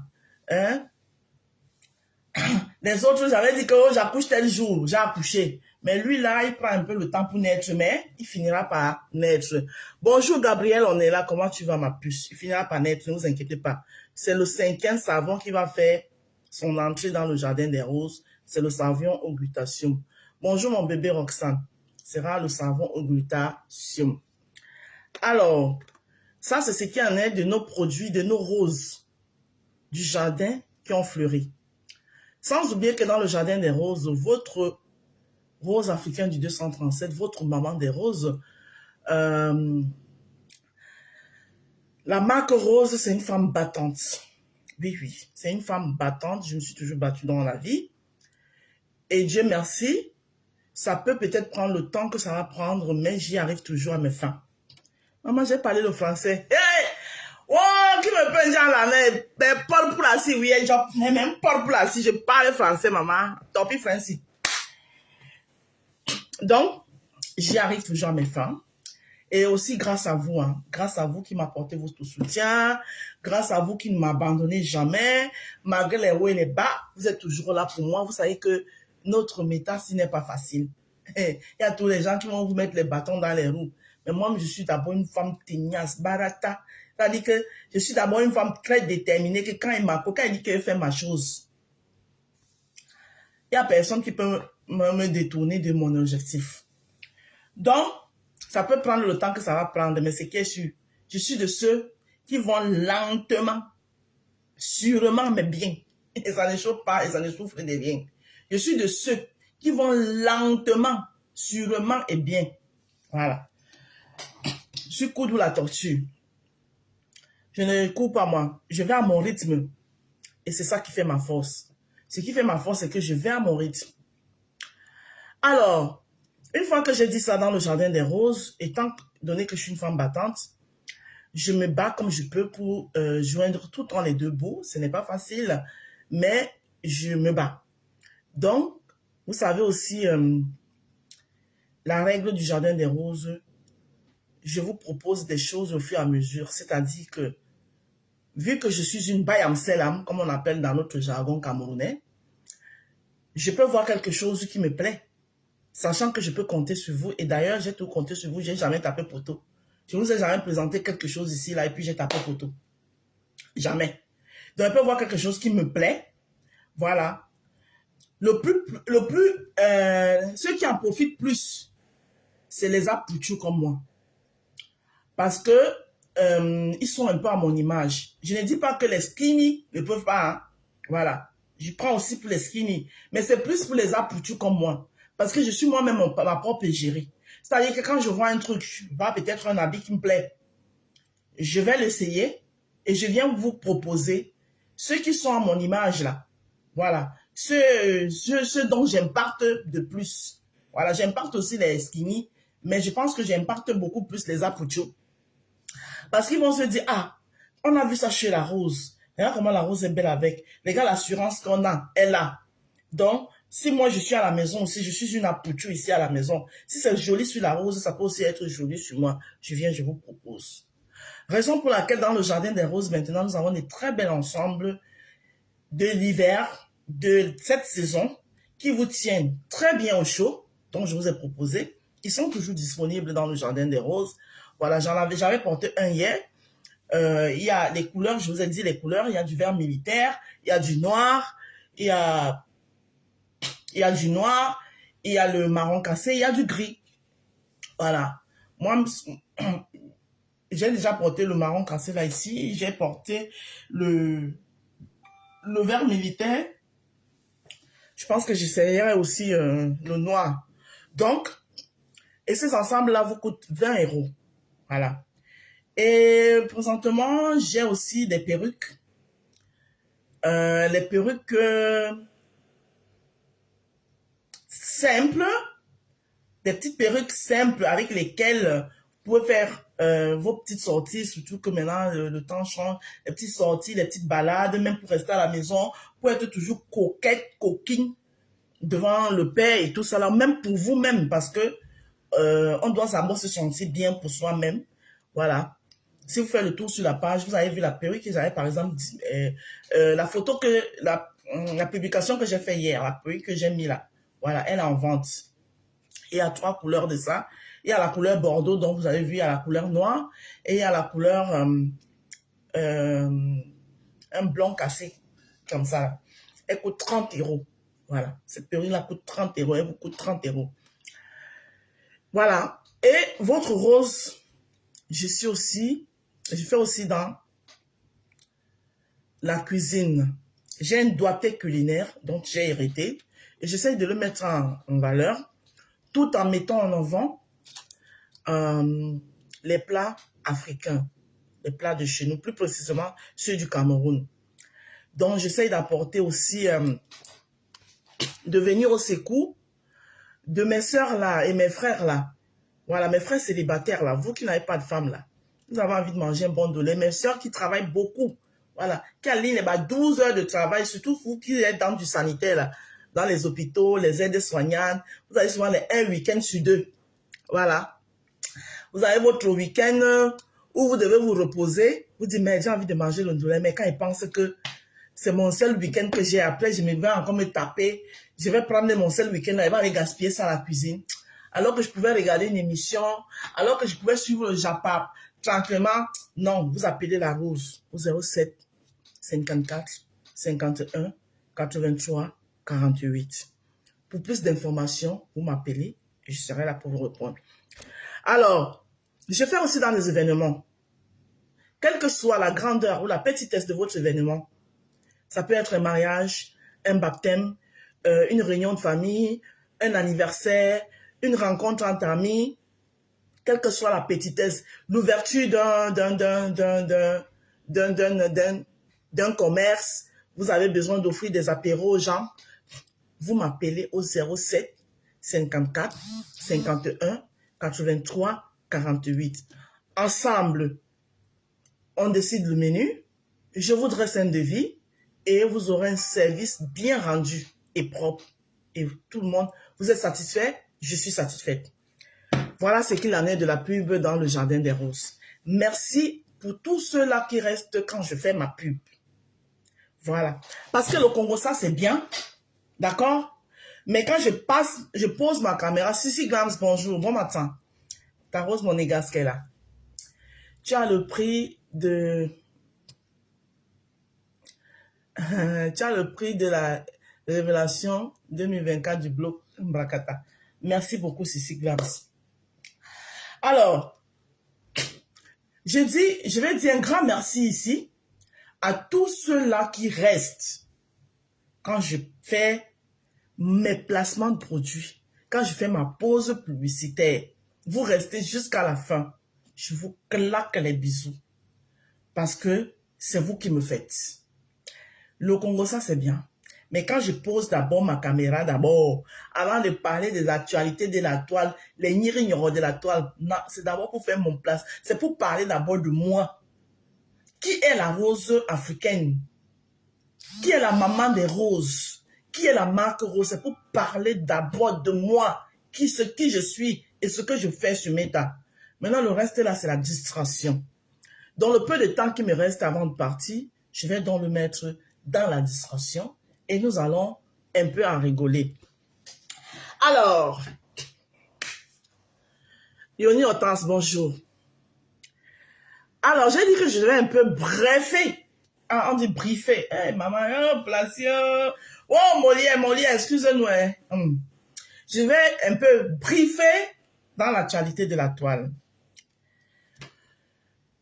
Hein? Les autres, j'avais dit que oh, j'accouche tel jour, j'ai accouché. Mais lui, là, il prend un peu le temps pour naître, mais il finira par naître. Bonjour, Gabriel, on est là. Comment tu vas, ma puce? Il finira par naître, ne vous inquiétez pas. C'est le 5e savon qui va faire son entrée dans le jardin des roses. C'est le savon Augultatium. Bonjour, mon bébé Roxane. Ce sera le savon Augultatium. Alors, ça, c'est ce qui en est de nos produits, de nos roses du jardin qui ont fleuri. Sans oublier que dans le jardin des roses, votre rose africaine du 237, votre maman des roses, la marque Rose, c'est une femme battante. Oui, oui, c'est une femme battante. Je me suis toujours battue dans la vie. Et Dieu merci, ça peut peut-être prendre le temps que ça va prendre, mais j'y arrive toujours à mes fins. Maman, j'ai parlé le français. Hey! Oh, qui me peut dire la main? Ben, Paul pour la si, oui, même Paul pour la si, je parle français, maman. Tant pis, Francis. Donc, j'y arrive toujours à mes fins. Et aussi grâce à vous, hein, grâce à vous qui m'apportez votre soutien, grâce à vous qui ne m'abandonnez jamais, malgré les hauts et les bas, vous êtes toujours là pour moi. Vous savez que notre méta, ce n'est pas facile. Il y a tous les gens qui vont vous mettre les bâtons dans les roues. Mais moi, je suis d'abord une femme tenace, barata. C'est-à-dire que je suis d'abord une femme très déterminée, que quand il dit qu'elle fait ma chose, il n'y a personne qui peut me détourner de mon objectif. Donc, ça peut prendre le temps que ça va prendre, mais c'est qui est sûr. Je suis de ceux qui vont lentement, sûrement, mais bien. Et ça ne chauffe pas et ça ne souffre de rien. Je suis de ceux qui vont lentement, sûrement et bien. Voilà. Je suis coude ou la tortue. Je ne cours pas moi. Je vais à mon rythme. Et c'est ça qui fait ma force. Ce qui fait ma force, c'est que je vais à mon rythme. Alors, une fois que j'ai dit ça dans le jardin des roses, étant donné que je suis une femme battante, je me bats comme je peux pour joindre tout en les deux bouts. Ce n'est pas facile, mais je me bats. Donc, vous savez aussi, la règle du jardin des roses, je vous propose des choses au fur et à mesure. C'est-à-dire que, vu que je suis une bayamselam, comme on appelle dans notre jargon camerounais, je peux voir quelque chose qui me plaît, sachant que je peux compter sur vous. Et d'ailleurs, j'ai tout compté sur vous, je n'ai jamais tapé poteau. Je ne vous ai jamais présenté quelque chose ici, là, et puis j'ai tapé poteau. Jamais. Donc, je peux voir quelque chose qui me plaît. Voilà. Ceux qui en profitent plus, c'est les apouchous comme moi. Parce que ils sont un peu à mon image. Je ne dis pas que les skinny ne peuvent pas. Hein. Voilà. Je prends aussi pour les skinny. Mais c'est plus pour les apouchous comme moi. Parce que je suis moi-même ma propre égérie. C'est-à-dire que quand je vois un truc, peut-être un habit qui me plaît, je vais l'essayer et je viens vous proposer ceux qui sont à mon image là. Voilà. Ceux dont j'impacte de plus. Voilà, j'impacte aussi les skinny, mais je pense que j'impacte beaucoup plus les apouchous. Parce qu'ils vont se dire, ah, on a vu ça chez la rose. Regarde comment la rose est belle avec. Les gars, l'assurance qu'on a, elle est là. Donc, si moi je suis à la maison aussi, je suis une apouchou ici à la maison. Si c'est joli sur la rose, ça peut aussi être joli sur moi. Je viens, je vous propose. Raison pour laquelle dans le jardin des roses, maintenant, nous avons des très belles ensembles de l'hiver, de cette saison, qui vous tiennent très bien au chaud, donc je vous ai proposé. Ils sont toujours disponibles dans le jardin des roses. Voilà, j'avais porté un hier. Il y a les couleurs, je vous ai dit les couleurs, il y a du vert militaire, il y a du noir, il y a Il y a du noir, il y a le marron cassé, il y a du gris. Voilà. Moi, j'ai déjà porté le marron cassé là ici. J'ai porté le vert militaire. Je pense que j'essayerai aussi le noir. Donc, et ces ensembles-là vous coûtent 20 €. Voilà. Et présentement, j'ai aussi des perruques. Les perruques simples, des petites perruques simples avec lesquelles vous pouvez faire vos petites sorties, surtout que maintenant le temps change, les petites sorties, les petites balades, même pour rester à la maison, pour être toujours coquette, coquine devant le père et tout ça, là, même pour vous-même, parce que on doit savoir se sentir bien pour soi-même. Voilà. Si vous faites le tour sur la page, vous avez vu la perruque que j'avais, par exemple, la photo que, la publication que j'ai fait hier, la perruque que j'ai mis là. Voilà, elle est en vente. Il y a 3 couleurs de ça. Il y a la couleur bordeaux, donc vous avez vu, il y a la couleur noire, et il y a la couleur, un blanc cassé, comme ça. Là. Elle coûte 30 €. Voilà, cette perruque-là coûte 30 €, elle vous coûte 30 €. Voilà, et votre rose, je fais aussi dans la cuisine. J'ai un doigté culinaire, donc j'ai hérité, et j'essaie de le mettre en valeur, tout en mettant en avant les plats africains, les plats de chez nous, plus précisément ceux du Cameroun. Donc, j'essaie d'apporter aussi, de venir au secours de mes sœurs là et mes frères là. Voilà, mes frères célibataires là, vous qui n'avez pas de femme là, vous avez envie de manger un bon dolé. Mes sœurs qui travaillent beaucoup, voilà, qui alignent 12 heures de travail, surtout vous qui êtes dans du sanitaire là, dans les hôpitaux, les aides soignantes, vous avez souvent un week-end sur 2. Voilà. Vous avez votre week-end où vous devez vous reposer. Vous dites, mais j'ai envie de manger le ndolé. Mais quand ils pensent que c'est mon seul week-end que j'ai, après, je me vais encore me taper. Je vais prendre mon seul week-end là, il va aller gaspiller ça à la cuisine. Alors que je pouvais regarder une émission, alors que je pouvais suivre le Japap tranquillement. Non, vous appelez la Rose au 07 54 51 83 48. Pour plus d'informations, vous m'appelez et je serai là pour vous répondre. Alors, je fais aussi dans les événements. Quelle que soit la grandeur ou la petitesse de votre événement, ça peut être un mariage, un baptême, une réunion de famille, un anniversaire, une rencontre entre amis, quelle que soit la petitesse, l'ouverture d'un commerce, vous avez besoin d'offrir des apéros aux gens, vous m'appelez au 07 54 51 83 48. Ensemble, on décide le menu, je vous dresse un devis et vous aurez un service bien rendu et propre. Et tout le monde, vous êtes satisfait? Je suis satisfaite. Voilà ce qu'il en est de la pub dans le Jardin des Roses. Merci pour tous ceux-là qui restent quand je fais ma pub. Voilà. Parce que le Congo, ça c'est bien. D'accord? Mais quand je pose ma caméra, Sissi Glams, bonjour, bon matin. Ta Rose Monégasque est là. Tu as le prix de... tu as le prix de la révélation 2024 du blog Mbrakata. Merci beaucoup, Sissi Glams. Alors, je vais dire un grand merci ici à tous ceux-là qui restent quand je fais mes placements de produits, quand je fais ma pause publicitaire. Vous restez jusqu'à la fin. Je vous claque les bisous parce que c'est vous qui me faites. Le Congo, ça c'est bien. Mais quand je pose d'abord ma caméra, avant de parler des actualités de la toile, les nirignorons de la toile, non, c'est d'abord pour faire mon place. C'est pour parler d'abord de moi. Qui est la rose africaine? Qui est la maman des roses? Qui est la marque rose? C'est pour parler d'abord de moi, qui je suis et ce que je fais sur Meta. Maintenant, le reste là, c'est la distraction. Dans le peu de temps qui me reste avant de partir, je vais donc le mettre dans la distraction. Et nous allons un peu en rigoler. Alors, Yoni Hortense, bonjour. Alors, j'ai dit que je vais un peu briefer. Ah, on dit briefer. Hey, maman, placé. Oh, Molière, excusez-nous. Hein. Je vais un peu briefer dans l'actualité de la toile.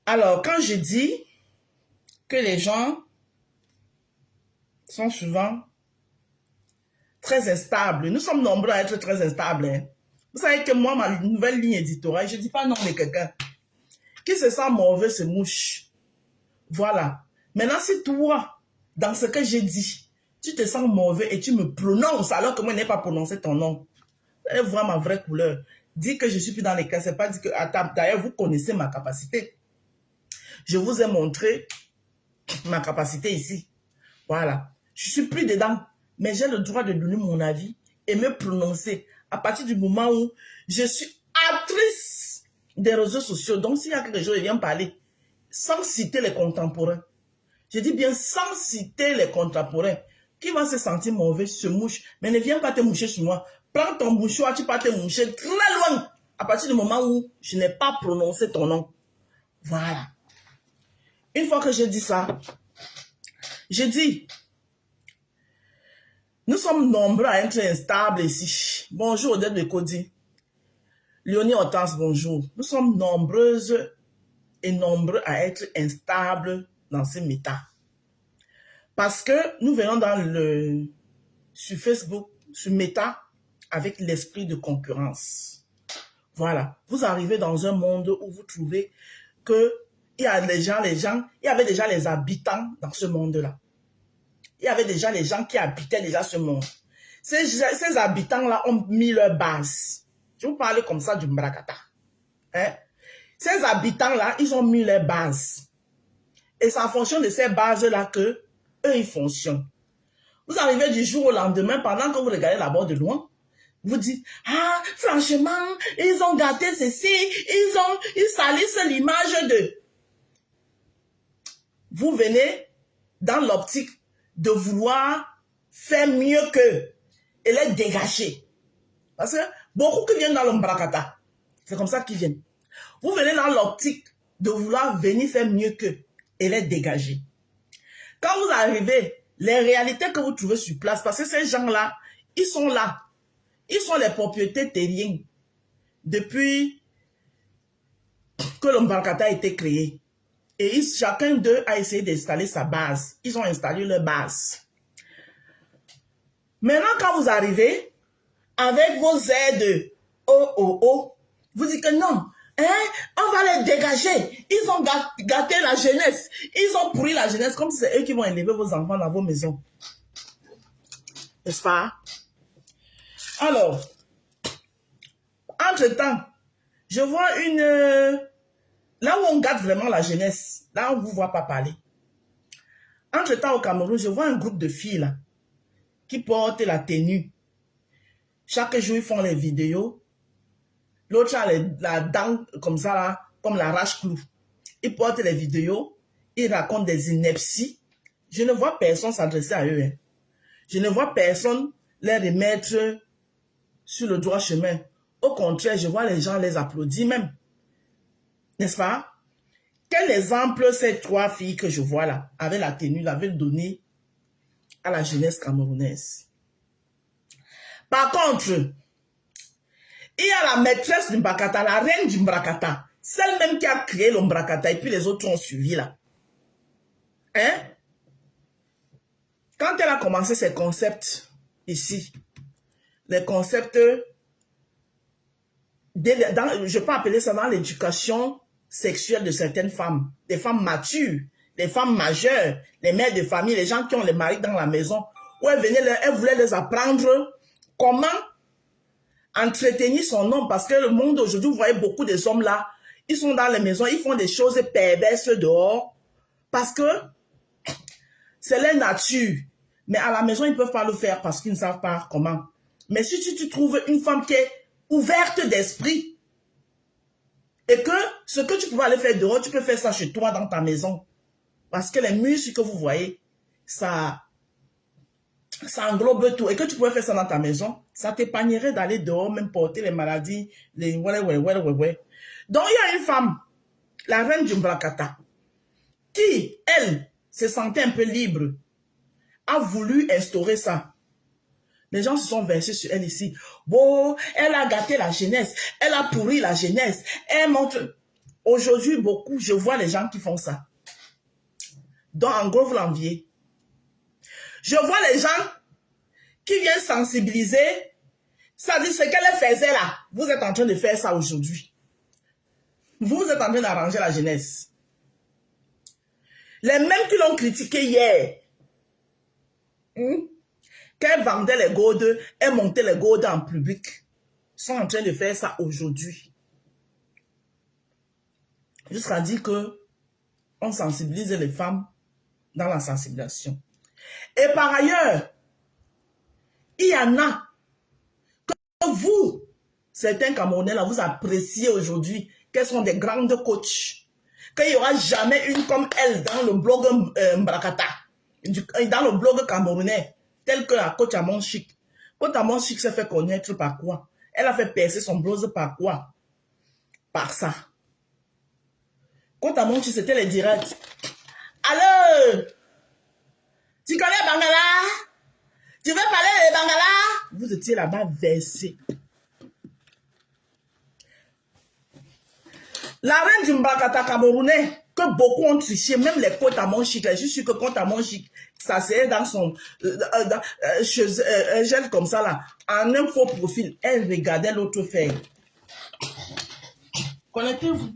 Alors, quand je dis que les gens sont souvent très instables, nous sommes nombreux à être très instables. Hein. Vous savez que moi, ma nouvelle ligne éditoriale, je ne dis pas non, mais quelqu'un qui se sent mauvais se mouche. Voilà. Maintenant, si toi, dans ce que j'ai dit, tu te sens mauvais et tu me prononces alors que moi, je n'ai pas prononcé ton nom, vous allez voir ma vraie couleur. Dis que je suis plus dans les cas, c'est pas dit que... D'ailleurs, vous connaissez ma capacité. Je vous ai montré ma capacité ici. Voilà. Je suis plus dedans, mais j'ai le droit de donner mon avis et me prononcer à partir du moment où je suis actrice des réseaux sociaux. Donc, s'il y a quelque chose, je viens parler sans citer les contemporains. Je dis bien sans citer les contemporains. Qui va se sentir mauvais, se mouche, mais ne viens pas te moucher sur moi. Prends ton mouchoir, tu peux te moucher très loin à partir du moment où je n'ai pas prononcé ton nom. Voilà. Une fois que je dis ça, je dis, nous sommes nombreux à être instables ici. Bonjour, Odette de Cody. Léonie Hortense, bonjour. Nous sommes nombreuses et nombreux à être instables dans ces méta. Parce que nous venons sur Facebook, sur Meta, avec l'esprit de concurrence. Voilà. Vous arrivez dans un monde où vous trouvez que il y avait déjà les habitants dans ce monde-là. Il y avait déjà les gens qui habitaient déjà ce monde. Ces habitants-là ont mis leur base. Je vous parle comme ça du Mbrakata. Hein? Ces habitants-là, ils ont mis leur base. Et c'est en fonction de ces bases-là que eux, ils fonctionnent. Vous arrivez du jour au lendemain, pendant que vous regardez là-bas de loin, vous dites, ah, franchement, ils ont gâté ceci, ils salissent l'image de... Vous venez dans l'optique de vouloir faire mieux qu'eux et les dégager. Parce que beaucoup qui viennent dans le Mbrakata, c'est comme ça qu'ils viennent. Vous venez dans l'optique de vouloir venir faire mieux qu'eux et les dégager. Quand vous arrivez, les réalités que vous trouvez sur place, parce que ces gens-là, ils sont là. Ils sont les propriétaires terriens depuis que le Mbrakata a été créé. Et chacun d'eux a essayé d'installer sa base. Ils ont installé leur base. Maintenant, quand vous arrivez, avec vos aides vous dites que non, hein, on va les dégager. Ils ont gâté la jeunesse. Ils ont pourri la jeunesse comme si c'est eux qui vont élever vos enfants dans vos maisons. N'est-ce pas? Alors, entre-temps, je vois là où on gâte vraiment la jeunesse, là où on ne vous voit pas parler. Entre-temps, au Cameroun, je vois un groupe de filles là, qui portent la tenue. Chaque jour, ils font les vidéos. L'autre a la dent comme ça, là, comme la rache-clou. Ils portent les vidéos. Ils racontent des inepties. Je ne vois personne s'adresser à eux. Hein. Je ne vois personne les remettre sur le droit chemin. Au contraire, je vois les gens les applaudir même. N'est-ce pas? Quel exemple ces trois filles que je vois là, avec la tenue, avaient donné à la jeunesse camerounaise? Par contre, il y a la maîtresse du Mbrakata, la reine du Mbrakata, celle même qui a créé le Mbrakata, et puis les autres ont suivi là. Hein? Quand elle a commencé ses concepts ici, les concepts, je peux appeler ça dans l'éducation sexuelle de certaines femmes, des femmes matures, des femmes majeures, les mères de famille, les gens qui ont les maris dans la maison, où elle voulait les apprendre comment entretenir son homme, parce que le monde aujourd'hui, vous voyez beaucoup des hommes là, ils sont dans les maisons, ils font des choses perverses dehors, parce que c'est leur nature. Mais à la maison, ils ne peuvent pas le faire parce qu'ils ne savent pas comment. Mais si tu trouves une femme qui est ouverte d'esprit, et que ce que tu pouvais aller faire dehors, tu peux faire ça chez toi dans ta maison. Parce que les muscles que vous voyez, ça englobe tout. Et que tu pouvais faire ça dans ta maison, ça t'épargnerait d'aller dehors, même porter les maladies, Donc il y a une femme, la reine du Mbrakata, qui, elle, se sentait un peu libre, a voulu instaurer ça. Les gens se sont versés sur elle ici. Bon, elle a gâté la jeunesse. Elle a pourri la jeunesse. Elle montre... Aujourd'hui, beaucoup, je vois les gens qui font ça. Donc, en gros, vous l'enviez. Je vois les gens qui viennent sensibiliser. Ça dit ce qu'elle faisait là. Vous êtes en train de faire ça aujourd'hui. Vous êtes en train d'arranger la jeunesse. Les mêmes qui l'ont critiqué hier. Qu'elle vendait les gourdes, elle montait les gourdes en public. Sont en train de faire ça aujourd'hui. Jusqu'à dire que on sensibilise les femmes dans la sensibilisation. Et par ailleurs, il y en a que vous, certains Camerounais là, vous appréciez aujourd'hui qu'elles sont des grandes coachs. Qu'il n'y aura jamais une comme elle dans le blog Mbrakata, dans le blog camerounais, tel que la coach Amon Chic. Coach Amon Chic s'est fait connaître par quoi? Elle a fait percer son blog par quoi? Par ça. Coach Amon Chic, c'était les directs. Allô? Tu connais Bangala? Tu veux parler de Bangala? Vous étiez là-bas versé. La reine du Mbakata camerounais, que beaucoup ont triché, même les côtes à mon chic, je suis sûr que côte à mon chic, ça c'est dans son gel comme ça là, en un faux profil, elle regardait l'autre faire. Connectez-vous.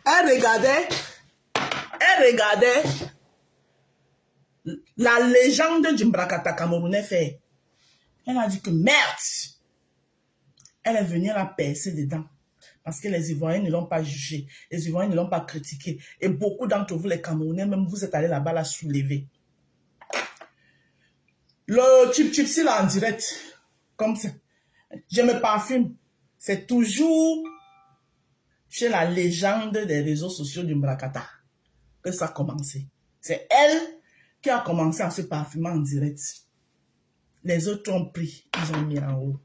Elle regardait la légende du Mbrakata camerounais fait. Elle a dit que merde. Elle est venue la percer dedans. Parce que les Ivoiriens ne l'ont pas jugé. Les Ivoiriens ne l'ont pas critiqué. Et beaucoup d'entre vous, les Camerounais, même vous êtes allés là-bas la soulever. Le chip là en direct. Comme ça. Je me parfume. C'est toujours chez la légende des réseaux sociaux du Mbrakata que ça a commencé. C'est elle qui a commencé à se parfumer en direct. Les autres ont pris, ils ont mis en haut.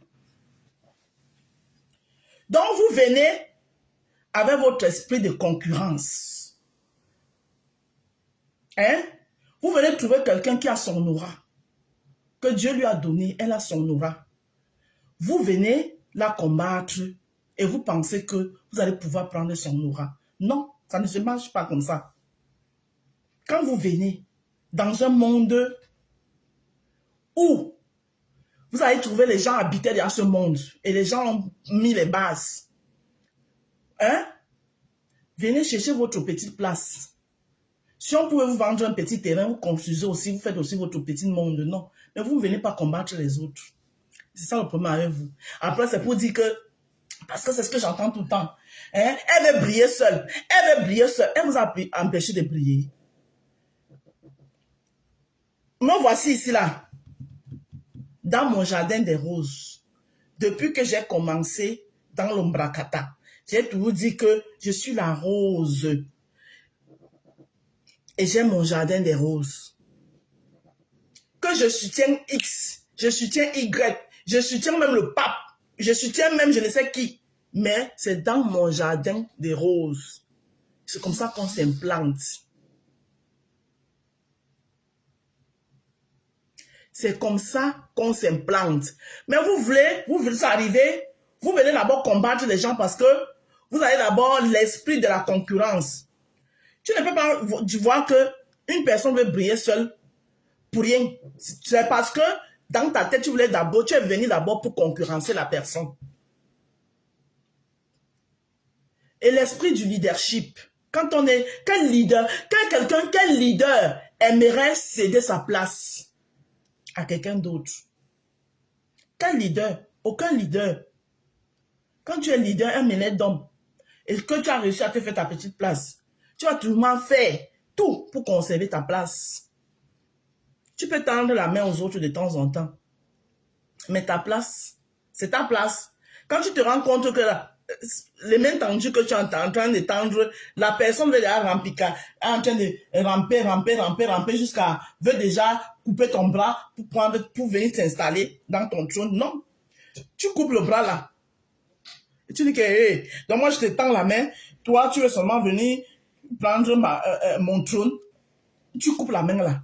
Donc vous venez avec votre esprit de concurrence. Hein? Vous venez trouver quelqu'un qui a son aura. Que Dieu lui a donné, elle a son aura. Vous venez la combattre et vous pensez que vous allez pouvoir prendre son aura. Non, ça ne se marche pas comme ça. Quand vous venez dans un monde où vous allez trouver les gens habitaient dans ce monde et les gens ont mis les bases. Hein? Venez chercher votre petite place. Si on pouvait vous vendre un petit terrain, vous construisez aussi, vous faites aussi votre petit monde. Non. Mais vous ne venez pas combattre les autres. C'est ça le problème avec vous. Après, c'est pour dire que, parce que c'est ce que j'entends tout le temps. Hein? Elle veut briller seule. Elle veut briller seule. Elle vous a empêché de briller. Me voici ici là. Dans mon jardin des roses. Depuis que j'ai commencé dans l'Ombrakata, j'ai toujours dit que je suis la rose. Et j'ai mon jardin des roses. Que je soutiens X, je soutiens Y, je soutiens même le pape, je soutiens même je ne sais qui. Mais c'est dans mon jardin des roses. C'est comme ça qu'on s'implante. C'est comme ça qu'on s'implante. Mais vous voulez arriver, vous venez d'abord combattre les gens parce que vous avez d'abord l'esprit de la concurrence. Tu ne peux pas voir qu'une personne veut briller seule pour rien. C'est parce que dans ta tête, tu es venu d'abord pour concurrencer la personne. Et l'esprit du leadership, quand quel leader aimerait céder sa place à quelqu'un d'autre? Quel leader? Aucun leader. Quand tu es leader, un mêlé d'homme, et que tu as réussi à te faire ta petite place, tu vas tout le monde faire tout pour conserver ta place. Tu peux tendre la main aux autres de temps en temps. Mais ta place, c'est ta place. Quand tu te rends compte que les mains tendues que tu es en train de tendre, la personne veut déjà ramper, en train de ramper jusqu'à veut déjà couper ton bras pour venir s'installer dans ton trône. Non. Tu coupes le bras là. Et tu dis que, hey, donc moi je te tends la main, toi tu veux seulement venir prendre mon trône, tu coupes la main là.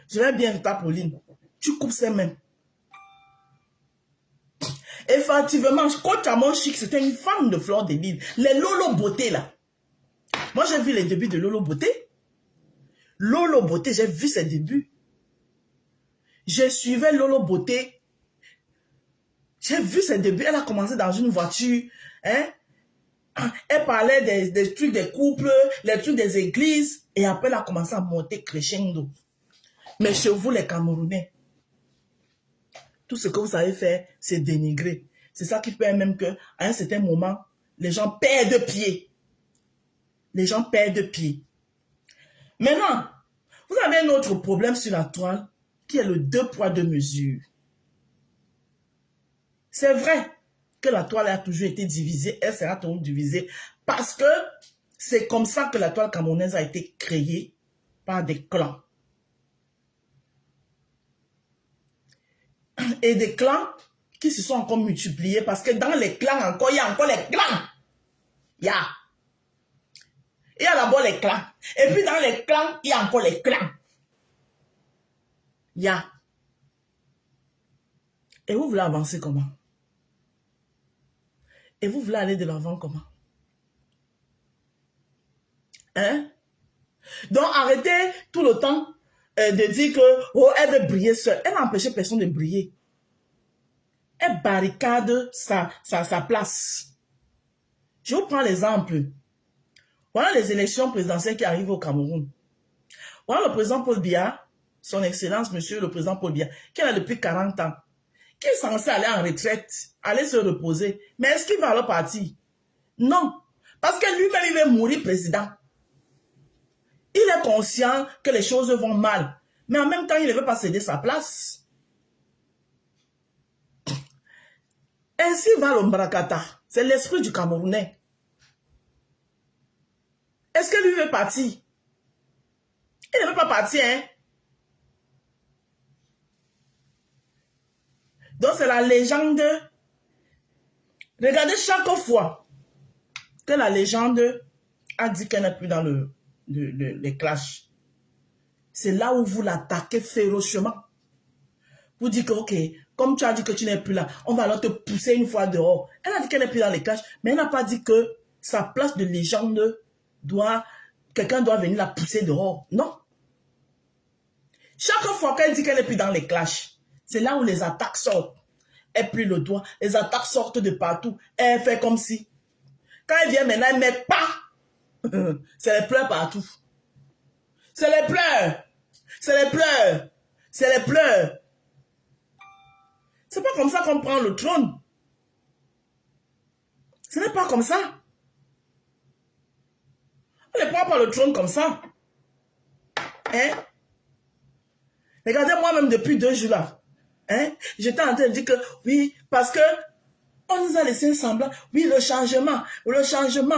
Je vais bien ta Pauline, tu coupes ses mains. Effectivement, Coach Amon Chic, c'était une femme de Fleur de Lys. Les Lolo Beauté là. Moi j'ai vu les débuts de Lolo Beauté. Lolo Beauté, j'ai vu ses débuts. Je suivais Lolo Beauté. J'ai vu ses débuts. Elle a commencé dans une voiture. Hein? Elle parlait des trucs des couples, les trucs des églises. Et après, elle a commencé à monter crescendo. Mais chez vous, les Camerounais, tout ce que vous savez faire, c'est dénigrer. C'est ça qui fait même qu'à un certain moment, les gens perdent pied. Les gens perdent pied. Maintenant, vous avez un autre problème sur la toile qui est le 2 poids 2 mesures. C'est vrai que la toile a toujours été divisée, elle sera toujours divisée parce que c'est comme ça que la toile camerounaise a été créée par des clans. Et des clans qui se sont encore multipliés parce que dans les clans encore, il y a encore les clans. Il y a d'abord les clans. Et puis dans les clans, il y a encore les clans. Et vous voulez avancer comment? Et vous voulez aller de l'avant comment? Hein? Donc arrêtez tout le temps de dire que oh, elle veut briller seule. Elle n'a empêché personne de briller. Elle barricade sa place. Je vous prends l'exemple. Voilà les élections présidentielles qui arrivent au Cameroun. Voilà le président Paul Biya, son excellence, monsieur le président Paul Biya, qui est là depuis 40 ans, qui est censé aller en retraite, aller se reposer. Mais est-ce qu'il va alors partir? Non. Parce que lui-même, il va mourir président. Il est conscient que les choses vont mal. Mais en même temps, il ne veut pas céder sa place. Ainsi va l'Ombrakata. C'est l'esprit du Camerounais. Est-ce que lui veut partir? Il ne veut pas partir, hein? Donc c'est la légende. Regardez chaque fois que la légende a dit qu'elle n'est plus dans les clashs. C'est là où vous l'attaquez férocement. Vous dites que, ok, comme tu as dit que tu n'es plus là, on va alors te pousser une fois dehors. Elle a dit qu'elle n'est plus dans les clashs, mais elle n'a pas dit que sa place de légende quelqu'un doit venir la pousser dehors. Non. Chaque fois qu'elle dit qu'elle n'est plus dans les clashs, c'est là où les attaques sortent. Elle plie le doigt, les attaques sortent de partout. Elle fait comme si. Quand elle vient maintenant, elle ne met pas. C'est les pleurs partout. C'est les pleurs. C'est les pleurs. C'est les pleurs. C'est pas comme ça qu'on prend le trône. Ce n'est pas comme ça. On ne prend pas le trône comme ça. Hein? Regardez moi-même depuis 2 jours là. Hein? J'étais en train de dire que oui, parce que on nous a laissé un semblant. Oui, le changement,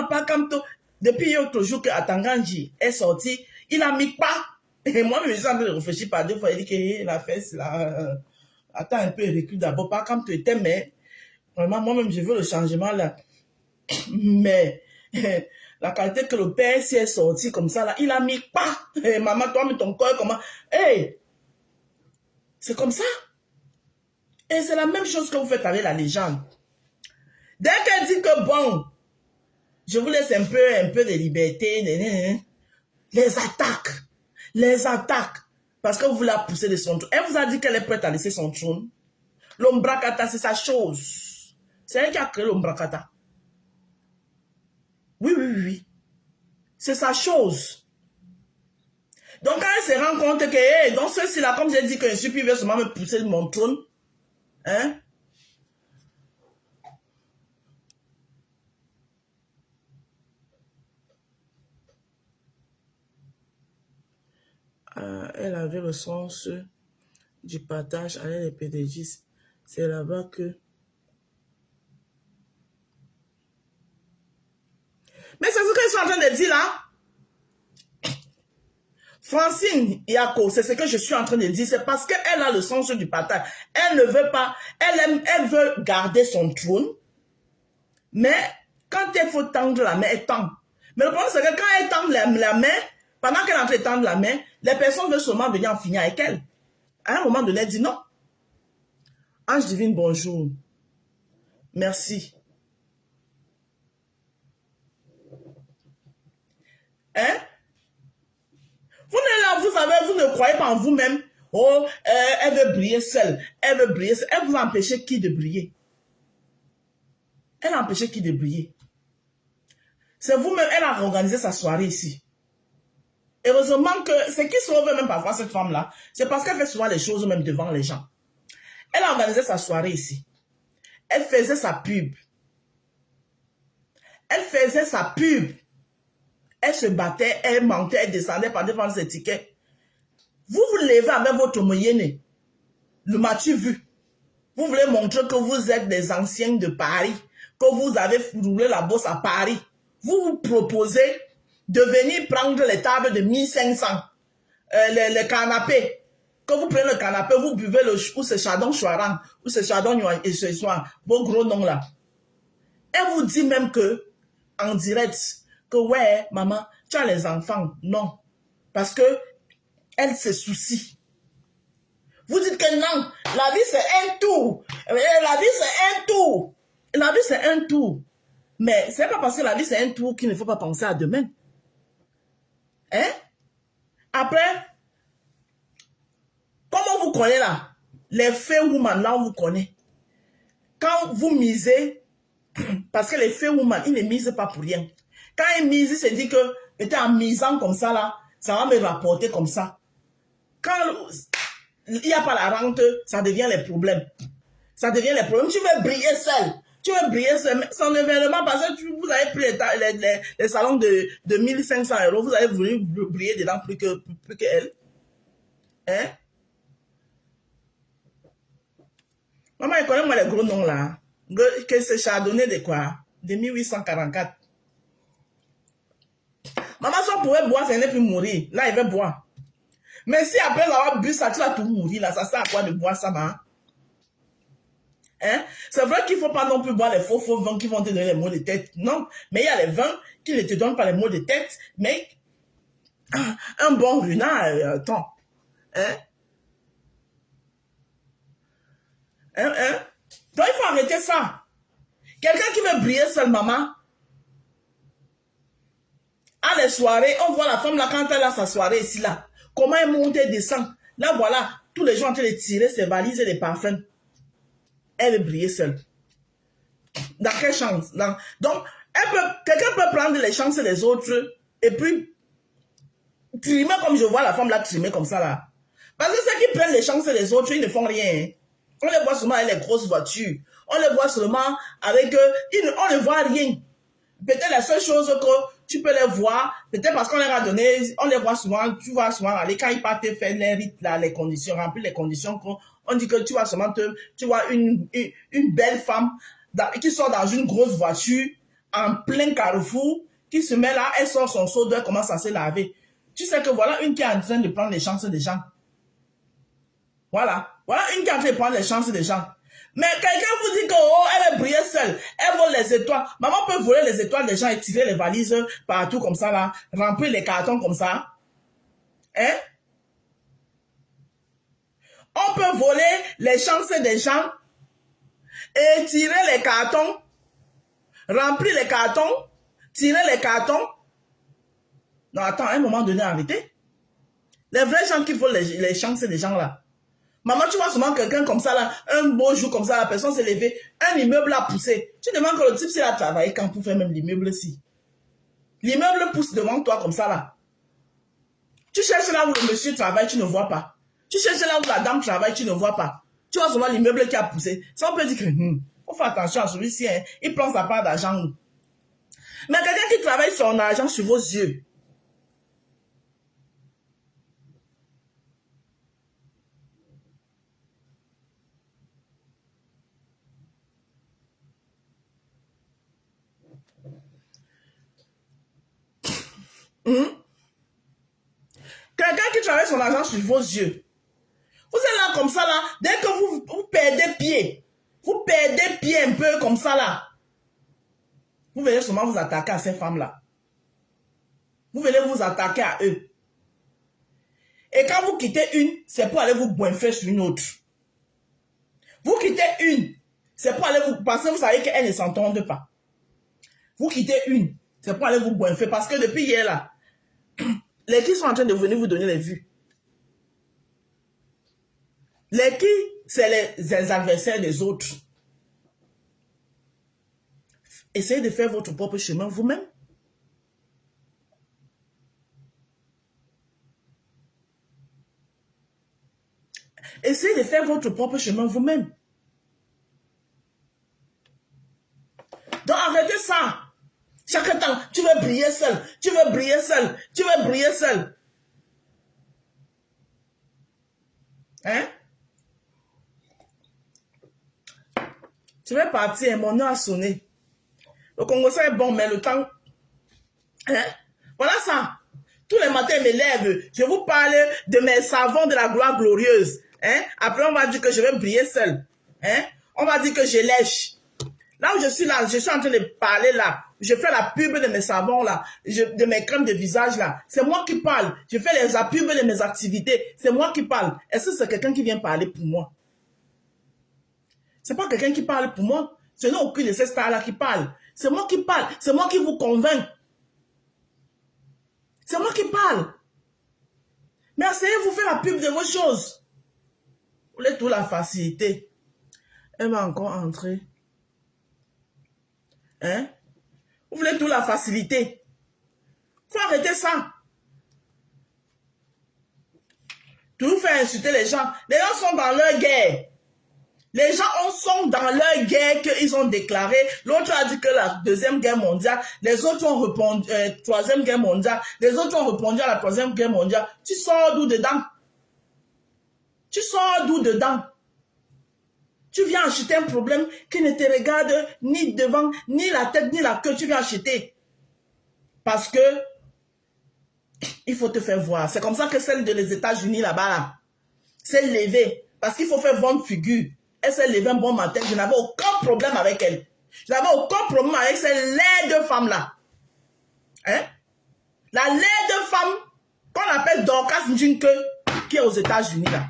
pas comme tout. Depuis l'autre jour que Atanganji est sorti, il n'a mis pas. Et moi, je me suis en train de réfléchir par 2 fois. Il dit que la fesse là, attends un peu, recule d'abord, pas comme tu étais, mais vraiment, moi-même, je veux le changement là. Mais la qualité que le père s'est sorti comme ça là, il a mis pas. Hey, maman, toi, mais ton corps, comment? Hey! C'est comme ça. Et c'est la même chose que vous faites avec la légende. Dès qu'elle dit que bon, je vous laisse un peu de liberté, les attaques, parce que vous voulez la pousser de son trône. Elle vous a dit qu'elle est prête à laisser son trône. L'Ombrakata, c'est sa chose. C'est elle qui a créé l'Ombrakata. Oui. C'est sa chose. Donc quand elle se rend compte que, hey, dans ceci là, comme j'ai dit que je suis plus, il veut seulement me pousser de mon trône, hein? Elle avait le sens du partage avec les pédagogistes. C'est là-bas que... Mais c'est ce que je suis en train de dire là. Francine Yako, c'est ce que je suis en train de dire, c'est parce qu'elle a le sens du partage. Elle ne veut pas, elle veut garder son trône, mais quand il faut tendre la main, elle tend. Mais le problème, c'est que quand elle tend la main, pendant qu'elle est en train de tendre la main, les personnes veulent seulement venir en finir avec elle. À un moment donné, elle dit non. Ange divine, bonjour. Merci. Hein? Vous ne croyez pas en vous-même. Oh, elle veut briller seule. Elle veut briller seule. Elle vous a empêché qui de briller? Elle a empêché qui de briller? C'est vous-même, elle a organisé sa soirée ici. Heureusement que ce qui sauve même parfois cette femme-là, c'est parce qu'elle fait souvent les choses même devant les gens. Elle a organisé sa soirée ici. Elle faisait sa pub. Elle faisait sa pub. Elle se battait, elle mentait, elle descendait par devant ses tickets. Vous vous levez avec votre moyenne. Le m'as-tu vu? Vous voulez montrer que vous êtes des anciens de Paris, que vous avez roulé la bourse à Paris. Vous vous proposez de venir prendre les tables de 1500, les canapés. Quand vous prenez le canapé, vous buvez ou ce chardon chouarang, ou ce chardon et ce soir, vos gros noms là. Elle vous dit même que, en direct, que ouais, maman, tu as les enfants. Non. Parce que elle se soucie. Vous dites que non, la vie c'est un tour. La vie c'est un tour. La vie c'est un tour. Mais c'est pas parce que la vie c'est un tour qu'il ne faut pas penser à demain. Hein? Après, comment vous connaissez là? Les faits women là, on vous connaît. Quand vous misez, parce que les faits women, ils ne misent pas pour rien. Quand ils misent, ils se disent que, peut-être en misant comme ça là, ça va me rapporter comme ça. Quand il n'y a pas la rente, ça devient les problèmes. Ça devient les problèmes. Tu veux briller seul. Tu veux briller seul. Son événement, parce que vous avez pris les salons de 1500 €, vous avez voulu briller dedans plus que elle. Hein? Maman, elle connaît moi les gros noms là. Que c'est Chardonnay de quoi? De 1844. Maman, si on pouvait boire, ça n'est plus mourir. Là, il veut boire. Mais si après avoir bu ça, tu vas tout mourir là, ça sert à quoi de boire ça, maman? Hein? C'est vrai qu'il ne faut pas non plus boire les faux vins qui vont te donner les maux de tête. Non, mais il y a les vins qui ne te donnent pas les maux de tête, mais un bon runard, attends. Hein? Donc il faut arrêter ça. Quelqu'un qui veut briller seul, maman, à les soirées, on voit la femme là quand elle a sa soirée ici là. Comment elle monte et descend. Là voilà, tous les gens en train de tirer ses valises et les parfums. Elle veut briller seule. Dans quelle chance? Donc, quelqu'un peut prendre les chances des autres et puis trimer comme je vois la femme là trimer comme ça là. Parce que ceux qui prennent les chances des autres, ils ne font rien. On les voit seulement avec les grosses voitures. On les voit seulement avec on ne voit rien. Peut-être la seule chose que tu peux les voir, peut-être parce qu'on leur a donné, on les voit souvent, tu vois souvent aller quand ils partent faire les rites là, les conditions, remplir les conditions, on dit que tu vois seulement tu vois une belle femme qui sort dans une grosse voiture en plein carrefour, qui se met là, elle sort son seau d'eau, elle commence à se laver. Tu sais que voilà une qui est en train de prendre les chances des gens. Voilà une qui est en train de prendre les chances des gens. Mais quelqu'un vous dit que oh, elle est briller seule, elle vole les étoiles. Maman peut voler les étoiles des gens et tirer les valises partout comme ça là, remplir les cartons comme ça. Hein? On peut voler les chances des gens et tirer les cartons, remplir les cartons, tirer les cartons. Non, attends, à un moment donné, arrêtez. Les vrais gens qui volent les chances des gens là. Maman, tu vois souvent quelqu'un comme ça, là, un beau jour comme ça, la personne s'est levée, un immeuble a poussé. Tu demandes que le type s'il a travaillé quand pour faire même l'immeuble-ci. L'immeuble pousse devant toi comme ça, là. Tu cherches là où le monsieur travaille, tu ne vois pas. Tu cherches là où la dame travaille, tu ne vois pas. Tu vois souvent l'immeuble qui a poussé. Ça, on peut dire que, faut faire attention à celui-ci, hein. Il prend sa part d'argent. Mais quelqu'un qui travaille son argent sur vos yeux, quelqu'un qui travaille son argent sur vos yeux. Vous êtes là comme ça, là. Dès que vous perdez pied, vous perdez pied un peu comme ça, là. Vous venez seulement vous attaquer à ces femmes-là. Vous venez vous attaquer à eux. Et quand vous quittez une, c'est pour aller vous boinfer sur une autre. Vous quittez une, c'est pour aller vous... Parce que vous savez qu'elles ne s'entendent pas. Vous quittez une, c'est pour aller vous boinfer. Parce que depuis hier, là, les qui sont en train de venir vous donner les vues. Les qui, c'est les adversaires des autres. Essayez de faire votre propre chemin vous-même. Essayez de faire votre propre chemin vous-même. Donc arrêtez ça. Chaque temps, tu veux briller seul. Tu veux briller seul. Tu veux briller seul. Hein? Je vais partir, mon nom a sonné. Le Congo ça est bon, mais le temps... Hein? Voilà ça. Tous les matins, je me lève. Je vous parle de mes savons de la gloire glorieuse. Hein? Après, on va dire que je vais briller seul. Hein? On va dire que je lèche. Là où je suis là, je suis en train de parler là. Je fais la pub de mes savons là, de mes crèmes de visage là. C'est moi qui parle. Je fais la pub de mes activités. C'est moi qui parle. Est-ce que c'est quelqu'un qui vient parler pour moi? C'est pas quelqu'un qui parle pour moi. Ce n'est aucune de ces stars-là qui parle. C'est moi qui parle. C'est moi qui vous convainc. C'est moi qui parle. Mais essayez-vous faire la pub de vos choses. Vous voulez toute la facilité. Elle va encore entrer. Hein? Vous voulez toute la facilité. Il faut arrêter ça. Toujours faire insulter les gens. Les gens sont dans leur guerre. Les gens sont dans leur guerre qu'ils ont déclaré. L'autre a dit que la deuxième guerre mondiale. Les autres ont répondu, troisième guerre mondiale. Les autres ont répondu à la troisième guerre mondiale. Tu sors d'où dedans? Tu sors d'où dedans? Tu viens acheter un problème qui ne te regarde ni devant, ni la tête, ni la queue. Tu viens acheter. Parce que il faut te faire voir. C'est comme ça que celle des États-Unis là-bas, là, s'est levée. Parce qu'il faut faire bonne figure. Elle s'est levée un bon matin. Je n'avais aucun problème avec elle. Je n'avais aucun problème avec ces laides femmes-là. Hein? La laide femme qu'on appelle Dorcas Njinke, qui est aux États-Unis là.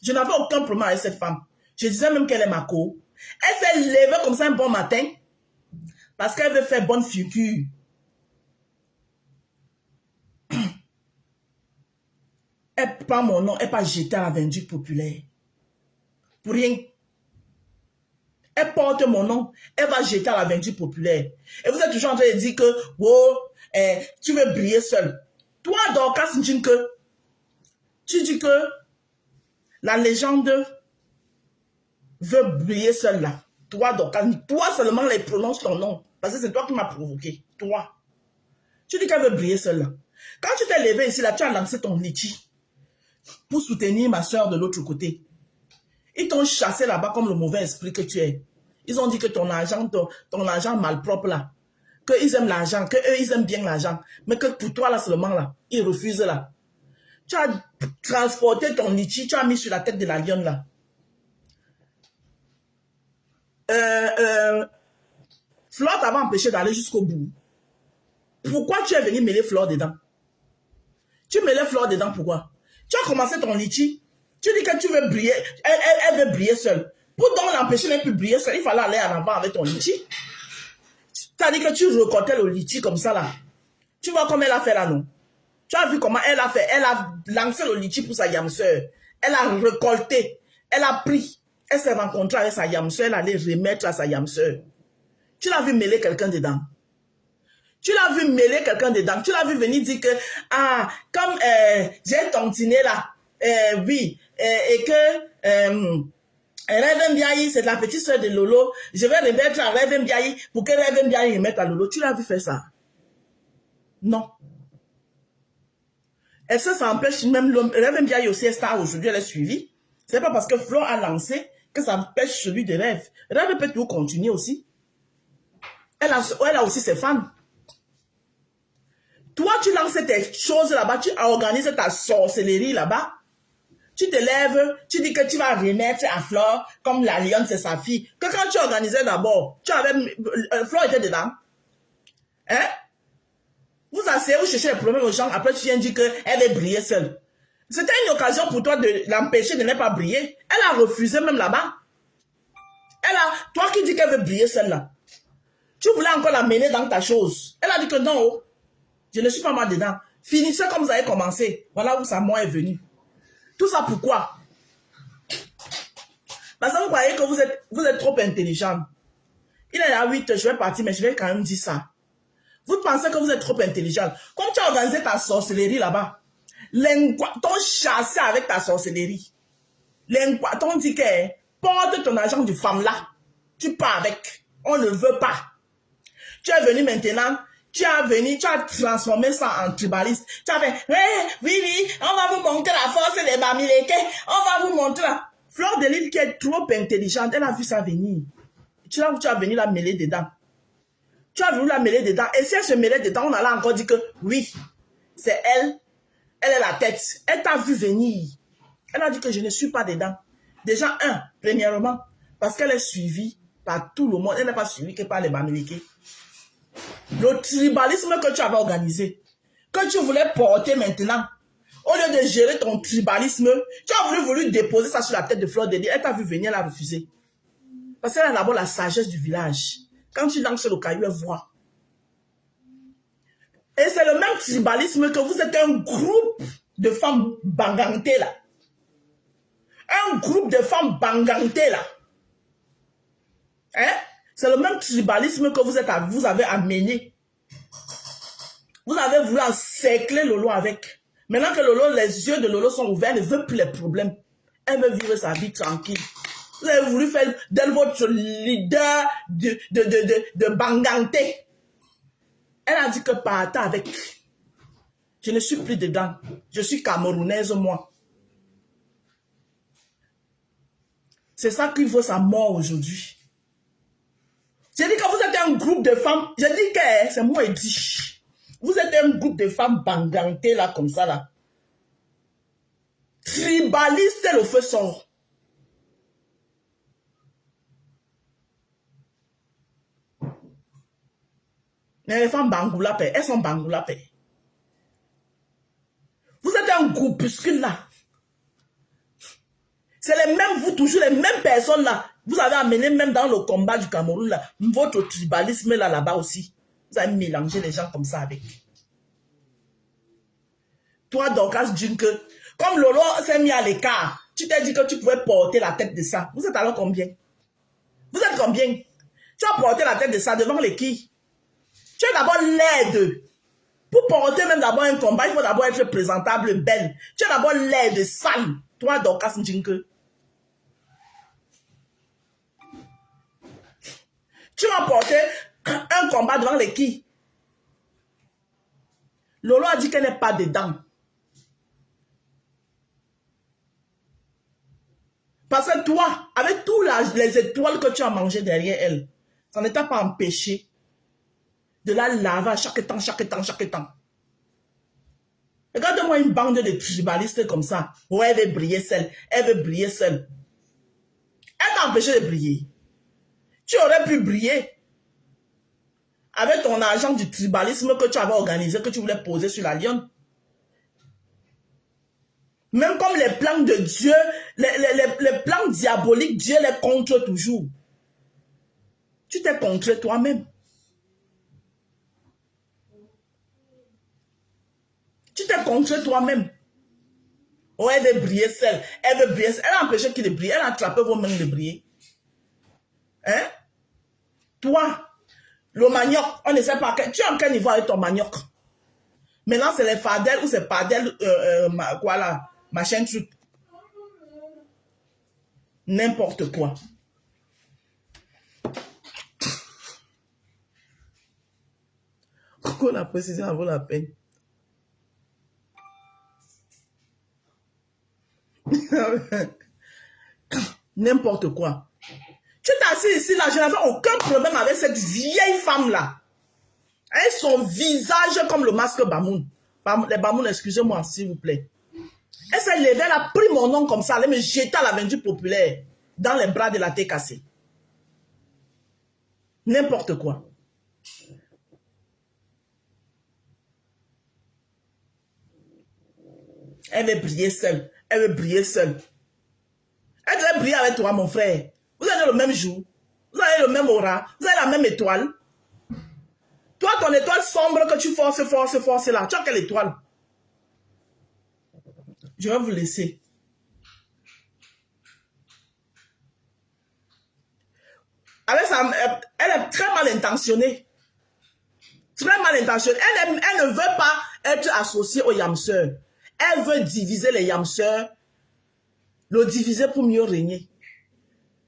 Je n'avais aucun problème avec cette femme. Je disais même qu'elle est ma co. Elle s'est levée comme ça un bon matin parce qu'elle veut faire bonne figure. Elle prend mon nom, elle pas jeter à la vindicte populaire. Pour rien. Elle porte mon nom, elle va jeter à la vindicte populaire. Et vous êtes toujours en train de dire que oh, tu veux briller seul. Toi, Dorcas Njinke, tu dis que la légende veut briller seul là. Toi, Dorcas, toi seulement les prononce ton nom. Parce que c'est toi qui m'as provoqué. Toi. Tu dis qu'elle veut briller seule là. Quand tu t'es levé ici là, tu as lancé ton litchi pour soutenir ma soeur de l'autre côté. Ils t'ont chassé là-bas comme le mauvais esprit que tu es. Ils ont dit que ton argent malpropre là, qu'ils aiment l'argent, qu'eux ils aiment bien l'argent, mais que pour toi là seulement là, ils refusent là. Tu as transporté ton litchi, tu as mis sur la tête de la lionne là. Flore t'avait empêché d'aller jusqu'au bout. Pourquoi tu es venu mêler Flore dedans? Tu mêlais Flore dedans pourquoi? Tu as commencé ton litchi. Tu dis que tu veux briller. Elle veut briller seule. Pour donc l'empêcher de ne plus briller seule, il fallait aller en avant avec ton litchi. Tu as dit que tu recortais le litchi comme ça là. Tu vois comment elle a fait là, non? Tu as vu comment elle a fait? Elle a lancé le litchi pour sa yamseur. Elle a récolté. Elle a pris. Elle s'est rencontrée avec sa yamseur. Elle allait remettre à sa yamseur. Tu l'as vu mêler quelqu'un dedans. Tu l'as vu mêler quelqu'un dedans. Tu l'as vu venir dire que, ah, comme j'ai tontiné là, oui, et que Reverend Biaye, c'est la petite soeur de Lolo, je vais remettre à Reverend Biaye pour que Reverend Biaye remette à Lolo. Tu l'as vu faire ça? Non. Est-ce que ça empêche même l'homme? Reverend Biaye aussi est star aujourd'hui, elle est suivie. C'est pas parce que Flore a lancé que ça empêche celui de Rêve. Rêve peut toujours continuer aussi. Elle a aussi ses fans. Toi, tu lances tes choses là-bas, tu organises ta sorcellerie là-bas. Tu te lèves, tu dis que tu vas remettre à Flore comme la lionne, c'est sa fille. Que quand tu organisais d'abord, tu avais... Flore était dedans. Hein? Vous asseyez, vous cherchez les problèmes aux gens, après tu viens dire qu'elle est briller seule. C'était une occasion pour toi de l'empêcher de ne pas briller. Elle a refusé même là-bas. Toi qui dis qu'elle veut briller seule là, tu voulais encore la mener dans ta chose. Elle a dit que non, oh, je ne suis pas moi dedans. Finissez comme vous avez commencé. Voilà où sa mort est venue. Tout ça pourquoi? Parce que vous croyez que vous êtes trop intelligent. Il est à 8, je vais partir, mais je vais quand même dire ça. Vous pensez que vous êtes trop intelligent. Comme tu as organisé ta sorcellerie là-bas, t'ont chassé avec ta sorcellerie. T'ont dit que porte ton argent du femme là. Tu pars avec. On ne veut pas. Tu es venu maintenant. Tu as transformé ça en tribaliste. Tu as fait, oui, on va vous montrer la force des Bamileke. On va vous montrer la... Fleur de Lille qui est trop intelligente, elle a vu ça venir. Tu as venu la mêler dedans. Tu as voulu la mêler dedans. Et si elle se mêlait dedans, on allait encore dire que oui, c'est elle. Elle est la tête. Elle t'a vu venir. Elle a dit que je ne suis pas dedans. Déjà, premièrement, parce qu'elle est suivie par tout le monde. Elle n'est pas suivie que par les Bamileke. Le tribalisme que tu avais organisé, que tu voulais porter maintenant, au lieu de gérer ton tribalisme, tu as voulu déposer ça sur la tête de Fleur de Lille. Elle t'a vu venir, elle a refusé. Parce qu'elle a d'abord la sagesse du village. Quand tu lances le caillou, elle voit. Et c'est le même tribalisme que vous êtes un groupe de femmes bangantées là. Un groupe de femmes bangantées là. Hein? C'est le même tribalisme que vous avez amené. Vous avez voulu encercler Lolo avec. Maintenant que Lolo, les yeux de Lolo sont ouverts, elle ne veut plus les problèmes. Elle veut vivre sa vie tranquille. Vous avez voulu faire d'elle votre leader de Banganté. Elle a dit que partez avec. Je ne suis plus dedans. Je suis camerounaise, moi. C'est ça qui vaut sa mort aujourd'hui. J'ai dit que vous êtes un groupe de femmes. J'ai dit que c'est moi qui dis. Vous êtes un groupe de femmes bangantées là, comme ça là. Tribaliste, le feu sort. Mais les femmes bangoulapé, elles sont bangoulapé. Vous êtes un groupuscule là. C'est les mêmes, vous toujours les mêmes personnes là. Vous avez amené même dans le combat du Cameroun là, votre tribalisme là-bas aussi. Vous avez mélangé les gens comme ça avec. Toi, Dorcas Junke, comme Lolo s'est mis à l'écart, tu t'es dit que tu pouvais porter la tête de ça. Vous êtes alors combien? Vous êtes combien? Tu as porté la tête de ça devant les qui? Tu as d'abord l'aide. Pour porter même d'abord un combat, il faut d'abord être présentable, belle. Tu as d'abord l'aide sale. Toi, Dorcas Junke. Tu vas porter un combat devant les qui? Lolo a dit qu'elle n'est pas dedans. Parce que toi, avec tous les étoiles que tu as mangées derrière elle, ça ne t'a pas empêché de la laver à chaque temps. Regarde-moi une bande de tribalistes comme ça. Oh, elle veut briller seule. Elle veut briller seule. Elle t'a empêché de briller. Tu aurais pu briller avec ton argent du tribalisme que tu avais organisé, que tu voulais poser sur la lionne. Même comme les plans de Dieu, les plans diaboliques, Dieu les contre toujours. Tu t'es contre toi-même. Tu t'es contre toi-même. Oh, elle veut briller seule. Elle veut briller seule. Elle a empêché qu'il de briller. Elle a attrapé vos mains de briller. Hein? Toi, le manioc, on ne sait pas. Tu es en quel niveau avec ton manioc? Maintenant, c'est les fadelles ou c'est padelles, quoi là, machin truc. N'importe quoi. Pourquoi la précision vaut la peine? N'importe quoi. Tu t'es assis ici là, je n'avais aucun problème avec cette vieille femme là. Et son visage comme le masque Bamoun. Les Bamoun, excusez-moi, s'il vous plaît. Elle s'est levée, elle a pris mon nom comme ça, elle me jetait à la Vendue populaire dans les bras de la tête cassée. N'importe quoi. Elle veut briller seule. Elle veut briller seule. Elle devait briller avec toi, mon frère. Vous avez le même jour. Vous avez le même aura. Vous avez la même étoile. Toi, ton étoile sombre que tu forces là. Tu as quelle étoile? Je vais vous laisser. Avec ça, elle est très mal intentionnée. Très mal intentionnée. Elle ne veut pas être associée aux yamseurs. Elle veut diviser les yamseurs, le diviser pour mieux régner.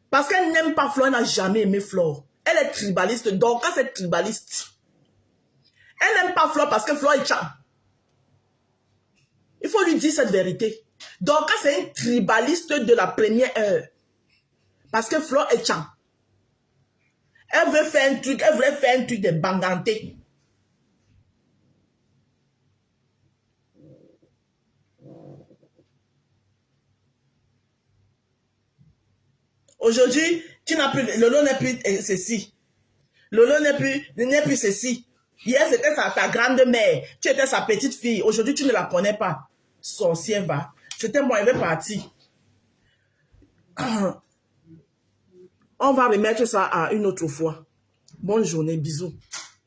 Parce qu'elle n'aime pas Flore, elle n'a jamais aimé Flore. Elle est tribaliste, donc quand c'est tribaliste, elle n'aime pas Flore parce que Flore est cham. Il faut lui dire cette vérité. Donc quand c'est une tribaliste de la première heure, parce que Flore est cham. Elle veut faire un truc, elle voulait faire un truc de banganté. Aujourd'hui, tu n'as plus, Lolo n'est plus ceci. Lolo n'est plus ceci. Hier, c'était ta grande-mère. Tu étais sa petite fille. Aujourd'hui, tu ne la connais pas. Sorcière va. C'était moi, elle est partie. On va remettre ça à une autre fois. Bonne journée, bisous.